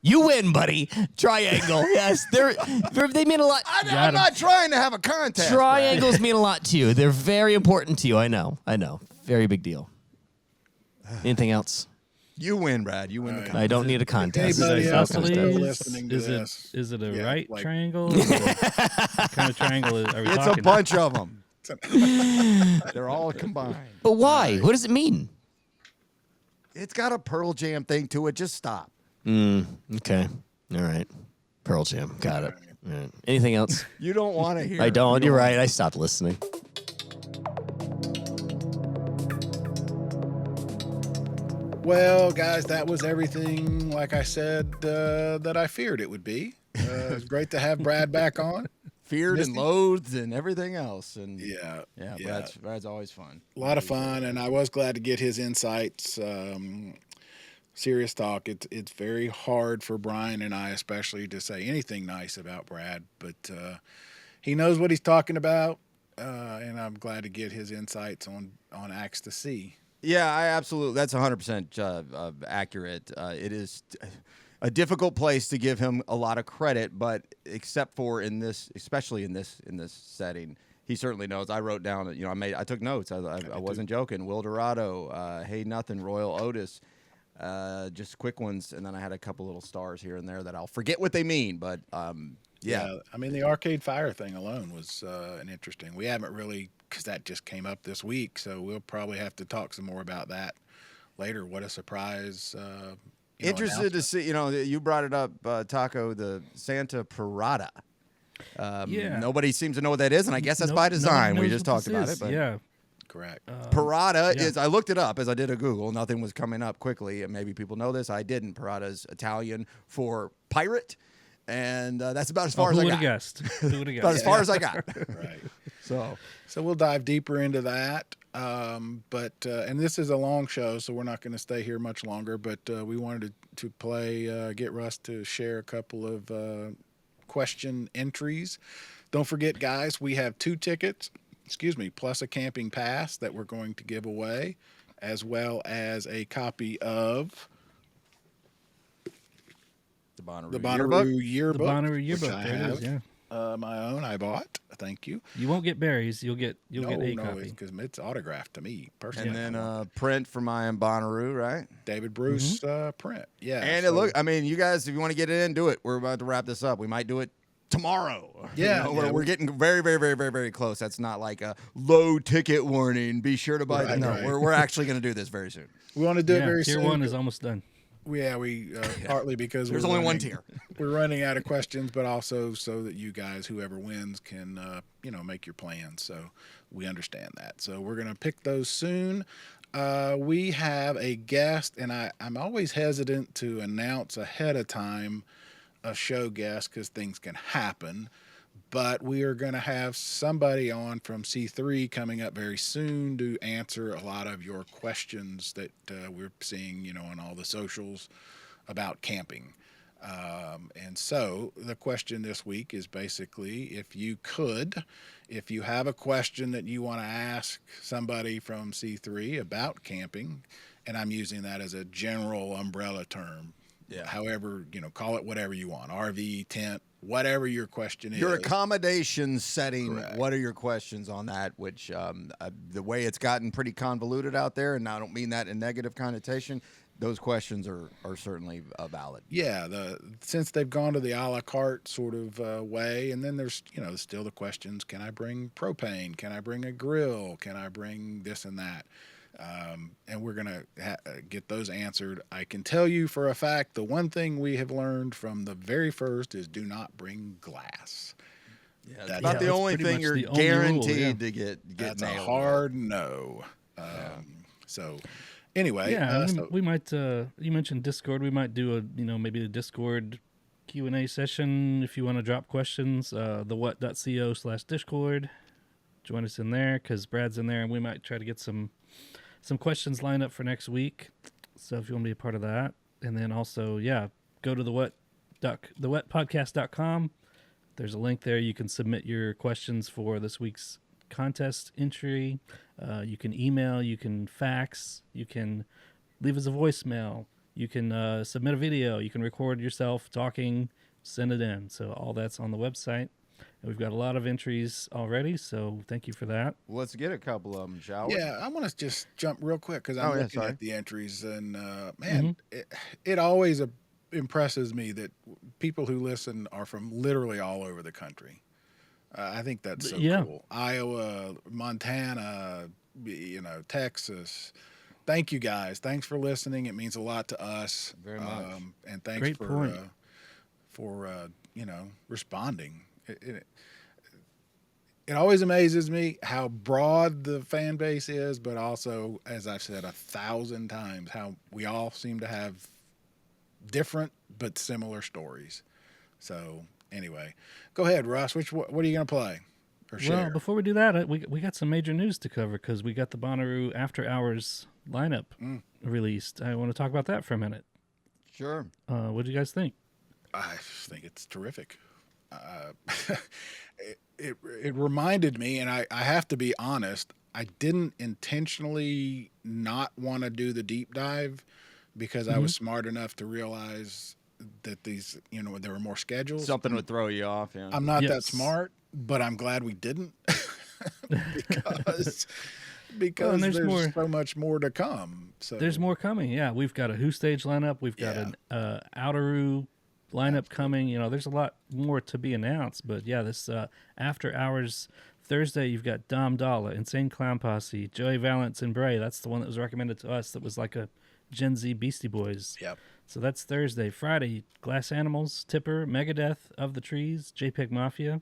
You win, buddy. Triangle. Yes, they mean a lot. I'm Got him. not trying to have a contest. Triangles mean a lot to you. They're very important to you. I know. Very big deal. Anything else? You win, Brad. You win the contest. I don't need a contest. Anybody else Isosceles? is listening to Is this? it a Yeah, right like- triangle? What kind of triangle are we It's talking a bunch of them. They're all combined. But why? What does it mean? It's got a Pearl Jam thing to it. Just stop. Okay. All right. Pearl Jam. Got it. All right. Anything else? You don't want to hear. I don't. You You're right. I stopped listening. Well, guys, that was everything, like I said, that I feared it would be. It's great to have Brad back on. Feared and Misty? loathed and everything else. And Yeah. yeah, Brad's always fun. A lot of fun, and I was glad to get his insights. Serious talk. It's very hard for Brian and I, especially, to say anything nice about Brad, but he knows what he's talking about, and I'm glad to get his insights on Acts to See. Yeah, I absolutely. That's 100% accurate. It is a difficult place to give him a lot of credit, but except for in this, especially in this setting, he certainly knows. I wrote down, I took notes. I wasn't joking. Will Dorado, Hey Nothing, Royal Otis, just quick ones, and then I had a couple little stars here and there that I'll forget what they mean, but yeah. I mean, the Arcade Fire thing alone was an interesting. We haven't really, because that just came up this week, so we'll probably have to talk some more about that later. What a surprise! Interested to see. You brought it up, Taco, the Santa Pirata. Yeah. Nobody seems to know what that is, and I guess that's No- by nobody design. We knows just what talked this about is. it. But Yeah. Correct. Pirata Yeah. is, I looked it up as I did a Google. Nothing was coming up quickly, and maybe people know this. I didn't. Pirata is Italian for pirate, and that's about as far as Who I would got. have guessed? Who would have About as guessed? far as I got. Right. So So we'll dive deeper into that. And this is a long show, so we're not going to stay here much longer. But we wanted to play, get Russ to share a couple of question entries. Don't forget, guys, we have 2 tickets, plus a camping pass that we're going to give away, as well as a copy of the Bonnaroo, the Bonnaroo Yearbook. The Bonnaroo which Yearbook. I There it is. have. Yeah. My own, I bought. Thank you. You won't get berries. You'll get a copy. because it's autographed to me personally. and then print for my Bonnaroo, right? David Bruce print. Yeah. And you guys, if you want to get it in, do it. We're about to wrap this up. We might do it tomorrow. Yeah, we're getting very, very, very, very, very close. That's not like a low ticket warning. Be sure to buy Right, that. No, right. we're actually going to do this very soon. we want to do it Yeah, very tier soon. 1 is almost done. We partly because There's we're only one running- tier. We're running out of questions, but also so that you guys, whoever wins, can make your plans. So we understand that. So we're gonna pick those soon. We have a guest, and I'm always hesitant to announce ahead of time a show guest because things can happen. But we are going to have somebody on from C3 coming up very soon to answer a lot of your questions that we're seeing, on all the socials about camping. And so the question this week is basically, if you have a question that you want to ask somebody from C3 about camping, and I'm using that as a general umbrella term. Yeah. However, call it whatever you want, RV, tent, whatever your question is. Your accommodation setting, Correct. what are your questions on that? Which the way it's gotten pretty convoluted out there, and I don't mean that in negative connotation, those questions are certainly valid. Yeah, since they've gone to the a la carte sort of way, and then there's still the questions: can I bring propane? Can I bring a grill? Can I bring this and that? And we're gonna get those answered. I can tell you for a fact, the one thing we have learned from the very first is do not bring glass. Yeah, That's about the that's only pretty thing much you're the only rule, guaranteed yeah. to get That's a nailed. hard no. So anyway, Yeah, so- we might. You mentioned Discord. We might do maybe a Discord Q&A session if you want to drop questions. The what.co/Discord. Join us in there because Brad's in there, and we might try to get some questions lined up for next week. So if you want to be a part of that, and then also go to thewhatpodcast.com. There's a link there. You can submit your questions for this week's contest entry. You can email, you can fax, you can leave us a voicemail, you can submit a video, you can record yourself talking, send it in. So all that's on the website. And we've got a lot of entries already, so thank you for that. Let's get a couple of them, shall we? Yeah, I want to just jump real quick because I'm looking sorry. at the entries, and man, it always impresses me that people who listen are from literally all over the country. I think that's so cool. Iowa, Montana, Texas. Thank you guys. Thanks for listening. It means a lot to us. Very much. And thanks Great point. for responding. It always amazes me how broad the fan base is, but also, as I've said 1,000 times, how we all seem to have different but similar stories. So anyway, go ahead, Russ. What are you going to play or share? Well, before we do that, we got some major news to cover because we got the Bonnaroo After Hours lineup released. I want to talk about that for a minute. Sure. What do you guys think? I think it's terrific. It reminded me, and I have to be honest, I didn't intentionally not want to do the deep dive because I was smart enough to realize that these, there were more schedules. Something would throw you off. Yeah. I'm not that Yes. smart, but I'm glad we didn't. because and there's there's more. so much more to come. So There's more coming. Yeah, we've got a Who Stage lineup. We've got an Outaroo lineup coming. You know, there's a lot more to be announced. But yeah, this After Hours Thursday, you've got Dom Dalla, Insane Clown Posse, Joey Valance, and Bray. That's the one that was recommended to us. That was like a Gen Z Beastie Boys. Yep. So that's Thursday. Friday, Glass Animals, Tipper, Megadeth, Of the Trees, JPEG Mafia.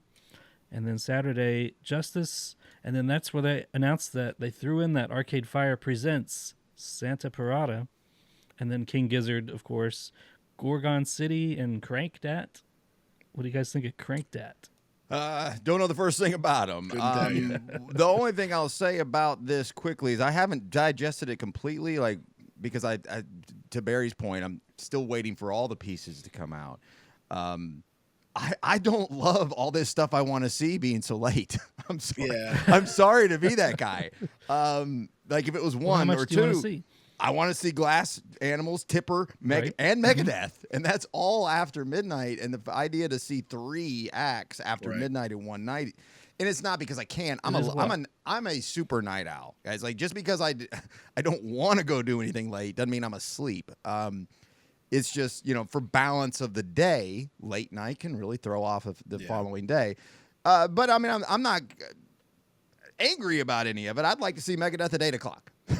And then Saturday, Justice. And then that's where they announced that they threw in that Arcade Fire Presents Santa Pirata. And then King Gizzard, of course, Gorgon City, and Crankdat. What do you guys think of Crankdat? Don't know the first thing about them. tell you. The only thing I'll say about this quickly is I haven't digested it completely, like because I to Barry's point, I'm still waiting for all the pieces to come out. I don't love all this stuff I want to see being so late. I'm sorry. Yeah. I'm sorry to be that guy. Like if it was How one much or do you want two, to see? I want to see Glass Animals, Tipper, Right. and Megadeth, and that's all after midnight. And the idea to see 3 acts after Right. midnight in one night, and it's not because I can't. I'm It is what? I'm a super night owl, guys. Like just because I don't want to go do anything late doesn't mean I'm asleep. It's just for balance of the day, late night can really throw off of the following day. But I mean, I'm not angry about any of it. I'd like to see Megadeth at 8:00.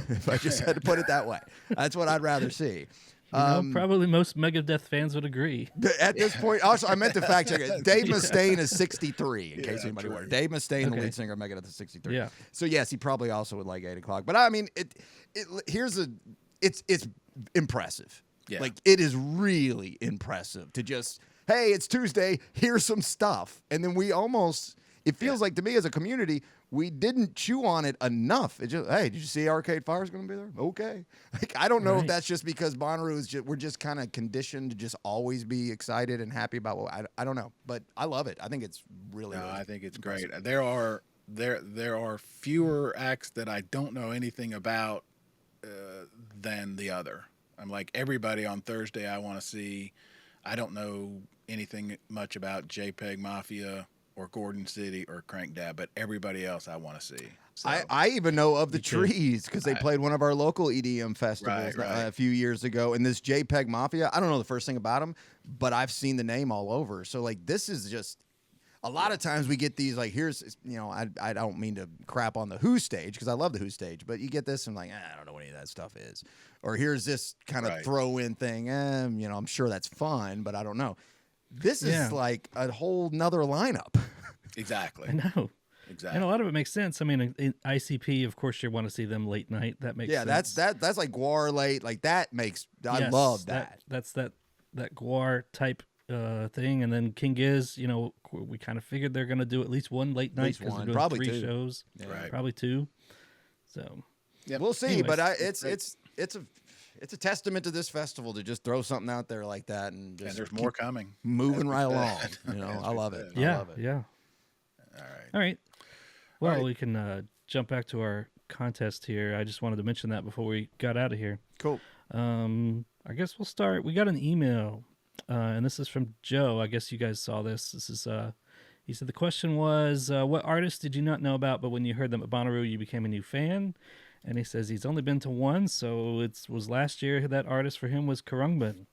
If I just had to put it that way, that's what I'd rather see. Probably most Megadeth fans would agree. At this point, also I meant to fact check it. Dave Mustaine is 63. In case anybody true. wondered, Dave Mustaine, the Okay. lead singer of Megadeth, is 63. Yeah. So yes, he probably also would like 8:00. But I mean, it's impressive. Yeah. Like it is really impressive to just hey, it's Tuesday. Here's some stuff, and then we almost. It feels like to me as a community, we didn't chew on it enough. It just, hey, did you see Arcade Fire's going to be there? Okay. Like I don't know if Right. that's just because Bonnaroo is we're just kind of conditioned to just always be excited and happy about what I don't know, but I love it. I think it's really. No, really I think it's impressive. great. There are fewer acts that I don't know anything about than the other. I'm like everybody on Thursday I want to see. I don't know anything much about JPEG Mafia or Gordon City or Crank Dad, but everybody else I want to see. So, I even know of the too. trees because they played one of our local EDM festivals Right, right. a few years ago. And this JPEG Mafia, I don't know the first thing about them, but I've seen the name all over. So like this is just a lot of times we get these like here's I don't mean to crap on the Who stage because I love the Who stage, but you get this and like I don't know what any of that stuff is, or here's this kind of Right. throw in thing. I'm sure that's fun, but I don't know. This Yeah. is like a whole nother lineup. exactly. I know. Exactly. And a lot of it makes sense. I mean, in ICP, of course, you want to see them late night. That makes Yeah, sense. that's like Guar late. Like that makes I Yes, love that. That's that Guar type thing. And then King Giz, we kind of figured they're going to do at least one late night least because one, they're doing probably 3 two. shows. Right. Probably 2. So, Yep. We'll see, Anyways, but great. it's a testament to this festival to just throw something out there like that and just And there's keep more coming. moving right said. along. As I we love it. said. I yeah, love it. yeah. All right. All right. Well, right. we can jump back to our contest here. I just wanted to mention that before we got out of here. Cool. I guess we'll start. We got an email, and this is from Joe. I guess you guys saw this. This is he said the question was, what artist did you not know about, but when you heard them at Bonnaroo, you became a new fan? And he says he's only been to one, so it was last year. That artist for him was Karungbin.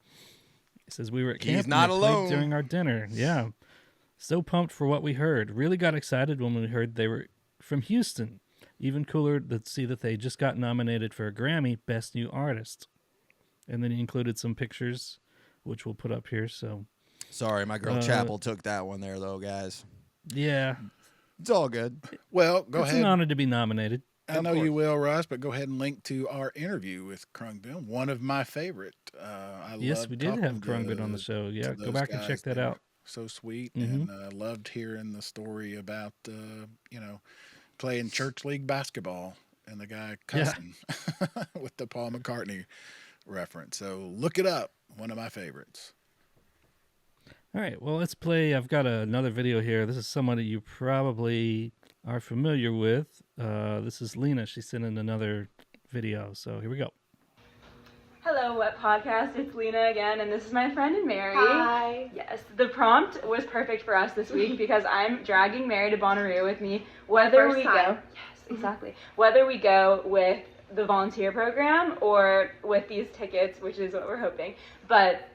He says we were at camp. He's and not they played alone. during our dinner. Yeah, so pumped for what we heard. Really got excited when we heard they were from Houston. Even cooler to see that they just got nominated for a Grammy Best New Artist. And then he included some pictures, which we'll put up here. So Sorry, my girl Chapel took that one there though, guys. yeah, It's all good. Well, go it's ahead. an honor to be nominated. I know you will, Russ, but go ahead and link to our interview with Krungbin, one of my favorite. Yes, loved we did have talking Krungbin on the show. to Yeah, go those back and guys. check that They were out. So sweet, Mhm. and loved hearing the story about playing church league basketball and the guy cussing with the Paul McCartney reference. So look it up. One of my favorites. All right, well, let's play. I've got another video here. This is someone that you probably are familiar with. This is Lena. She sent in another video. So here we go. Hello, What Podcast? It's Lena again, and this is my friend Mary. Hi. Yes, the prompt was perfect for us this week because I'm dragging Mary to Bonnaroo with me, whether First we time. go. Yes, exactly. Whether we go with the volunteer program or with these tickets, which is what we're hoping. But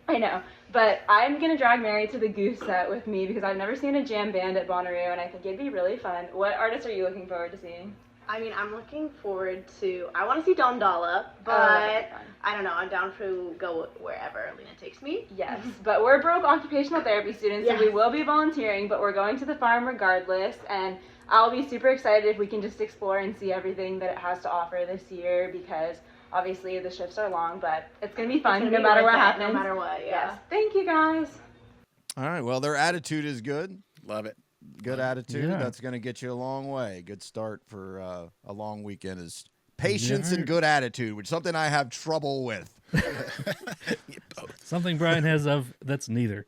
I know. But I'm gonna drag Mary to the Goose set with me because I've never seen a jam band at Bonnaroo, and I think it'd be really fun. What artists are you looking forward to seeing? I mean, I'm looking forward to. I want to see Dom Dolla, but that'd be fun. I don't know. I'm down to go wherever Lena takes me. Yes, but we're broke occupational therapy students, so we Yes. will be volunteering, but we're going to the farm regardless, and I'll be super excited if we can just explore and see everything that it has to offer this year, because obviously the shifts are long, but it's going to be fun It's no gonna be matter worth what it, happens. No matter what, yeah. Yes. Thank you, guys. All right. Well, their attitude is good. Love it. Good attitude. Yeah. That's going to get you a long way. Good start for a long weekend is patience Yeah. and good attitude, which is something I have trouble with. Something Brian has of that's neither.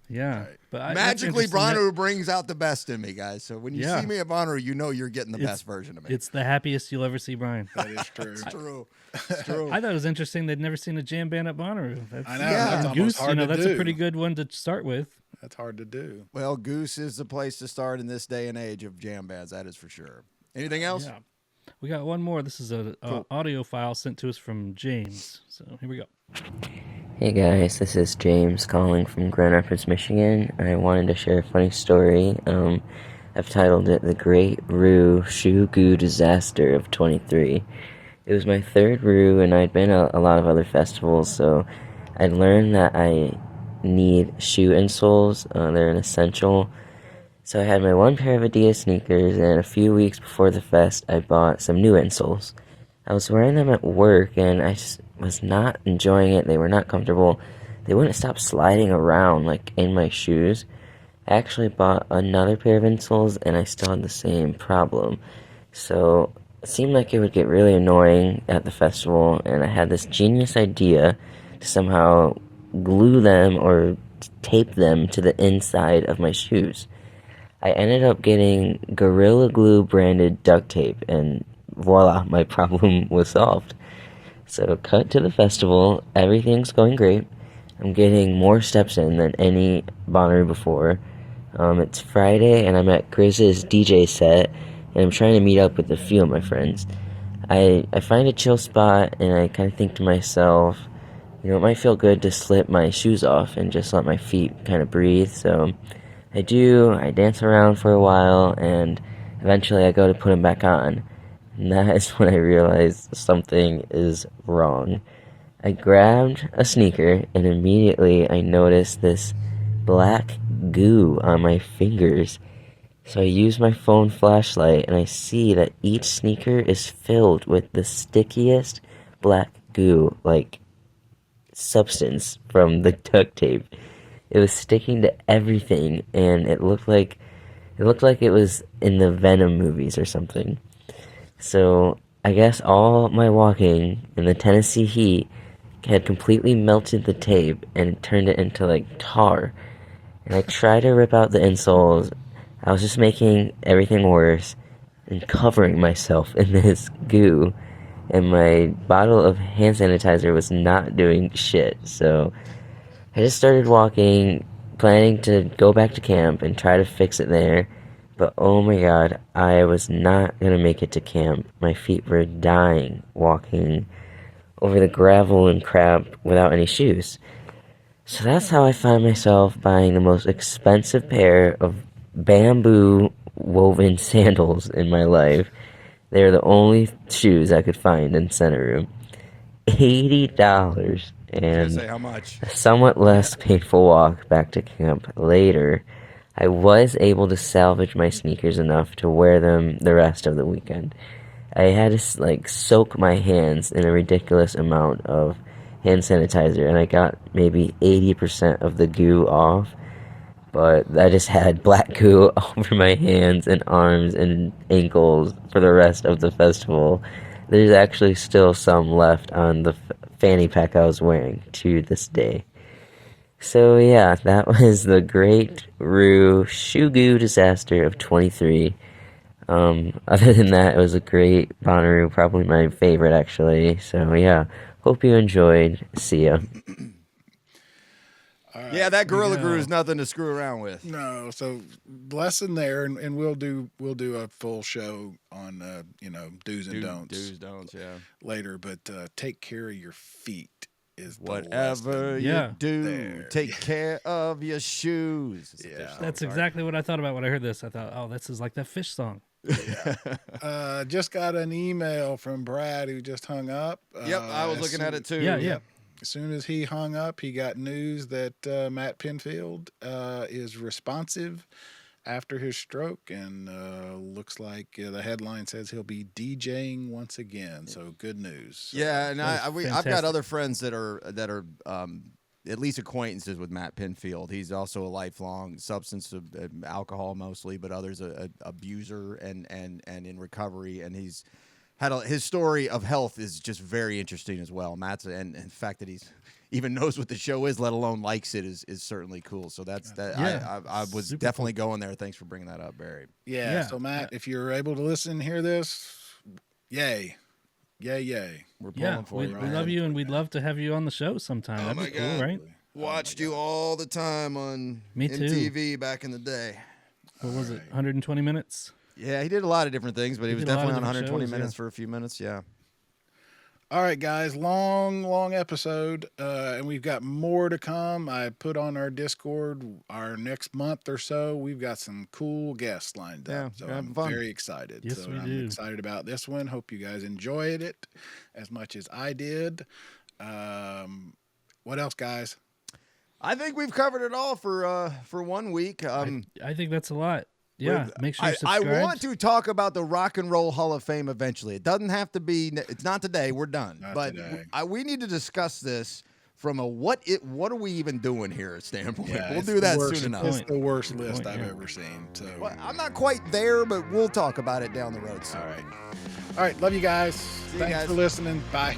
Yeah, but that's Magically, interesting that Bonnaroo brings out the best in me, guys. So when you Yeah. see me at Bonnaroo, you know you're getting the It's- best version of me. It's the happiest you'll ever see Brian. That is true. It's true. It's true. I thought it was interesting they'd never seen a jam band at Bonnaroo. That's, I know. Yeah. That's almost Goose, hard to that's do. a pretty good one to start with. That's hard to do. Well, Goose is the place to start in this day and age of jam bands. That is for sure. Anything else? Yeah. We got one more. This is a audio file sent to us from James. So here we go. Hey guys, this is James calling from Grand Rapids, Michigan. I wanted to share a funny story. I've titled it The Great Roo Shoe Goo Disaster of 23. It was my third Roo, and I'd been at a lot of other festivals, so I'd learned that I need shoe insoles. They're an essential. So I had my one pair of Adidas sneakers, and a few weeks before the fest, I bought some new insoles. I was wearing them at work, and I just was not enjoying it. They were not comfortable. They wouldn't stop sliding around, like, in my shoes. I actually bought another pair of insoles, and I still had the same problem. So it seemed like it would get really annoying at the festival, and I had this genius idea to somehow glue them or tape them to the inside of my shoes. I ended up getting Gorilla Glue branded duct tape, and voila, my problem was solved. So cut to the festival, everything's going great. I'm getting more steps in than any Bonnaroo before. It's Friday, and I'm at Grizz's DJ set, and I'm trying to meet up with a few of my friends. I find a chill spot, and I kind of think to myself, you know, it might feel good to slip my shoes off and just let my feet kind of breathe, so I dance around for a while, and eventually I go to put them back on. And that is when I realized something is wrong. I grabbed a sneaker, and immediately I noticed this black goo on my fingers. So I use my phone flashlight, and I see that each sneaker is filled with the stickiest black goo, like substance from the duct tape. It was sticking to everything, and it looked like it was in the Venom movies or something. So I guess all my walking in the Tennessee heat had completely melted the tape and turned it into like tar. And I tried to rip out the insoles. I was just making everything worse and covering myself in this goo. And my bottle of hand sanitizer was not doing shit. So I just started walking, planning to go back to camp and try to fix it there. But oh my god, I was not going to make it to camp. My feet were dying walking over the gravel and crap without any shoes. So that's how I found myself buying the most expensive pair of bamboo woven sandals in my life. They were the only shoes I could find in Center Room. $80. And Say how much? a somewhat less painful walk back to camp later, I was able to salvage my sneakers enough to wear them the rest of the weekend. I had to soak my hands in a ridiculous amount of hand sanitizer, and I got maybe 80% of the goo off, but I just had black goo over my hands and arms and ankles for the rest of the festival. There's actually still some left on the fanny pack I was wearing to this day. So yeah, that was the Great Roo Shoe Goo Disaster of 23. Other than that, it was a great Bonnaroo, probably my favorite actually. So yeah, Hope you enjoyed. See ya. Yeah, that Gorilla Glue is nothing to screw around with. No, so lesson there, and we'll do a full show on do's and don'ts yeah. later. But take care of your feet is the Whatever lesson. you do, there. take care of your shoes. It's a Yeah. fish song, That's sorry. exactly what I thought about when I heard this. I thought, oh, this is like that fish song. Just got an email from Brad who just hung up. Yep, I was looking at it too. Yeah. As soon as he hung up, he got news that Matt Pinfield is responsive after his stroke, and looks like the headline says he'll be DJing once again. So good news. So, Yeah, and I've got fantastic. other friends that are at least acquaintances with Matt Pinfield. He's also a lifelong substance of alcohol mostly, but others a abuser and in recovery. And he's had his story of health is just very interesting as well. Matt's and the fact that he's even knows what the show is, let alone likes it, is certainly cool. So that's that. Yeah, I was super definitely going there. Thanks for bringing that up, Barry. Yeah. So Matt, if you're able to listen and hear this, yay. We're pulling for we you. we love you, and we'd love to have you on the show sometime. Oh That'd my be cool, God. right? Watched you all the time on Me too. MTV back in the day. What was it? 120 minutes. Yeah, he did a lot of different things, but he was did a lot definitely of on different 120 shows, minutes yeah. for a few minutes. Yeah. All right, guys, long episode, and we've got more to come. I put on our Discord our next month or so. We've got some cool guests lined Yeah, up, so we're having I'm fun. very excited. Yes, so we I'm do. excited about this one. Hope you guys enjoyed it as much as I did. What else, guys? I think we've covered it all for 1 week. I think that's a lot. Yeah, make sure you I subscribe. want to talk about the Rock and Roll Hall of Fame eventually. It doesn't have to be. It's not today. We're done. Not but today. we need to discuss this from a what are we even doing here standpoint. Yeah, We'll it's do the that worst- soon enough. It's the worst Good list point, I've yeah. ever seen. So, Well, I'm not quite there, but we'll talk about it down the road soon. all right. Love you guys. you Thanks guys. for listening. Bye.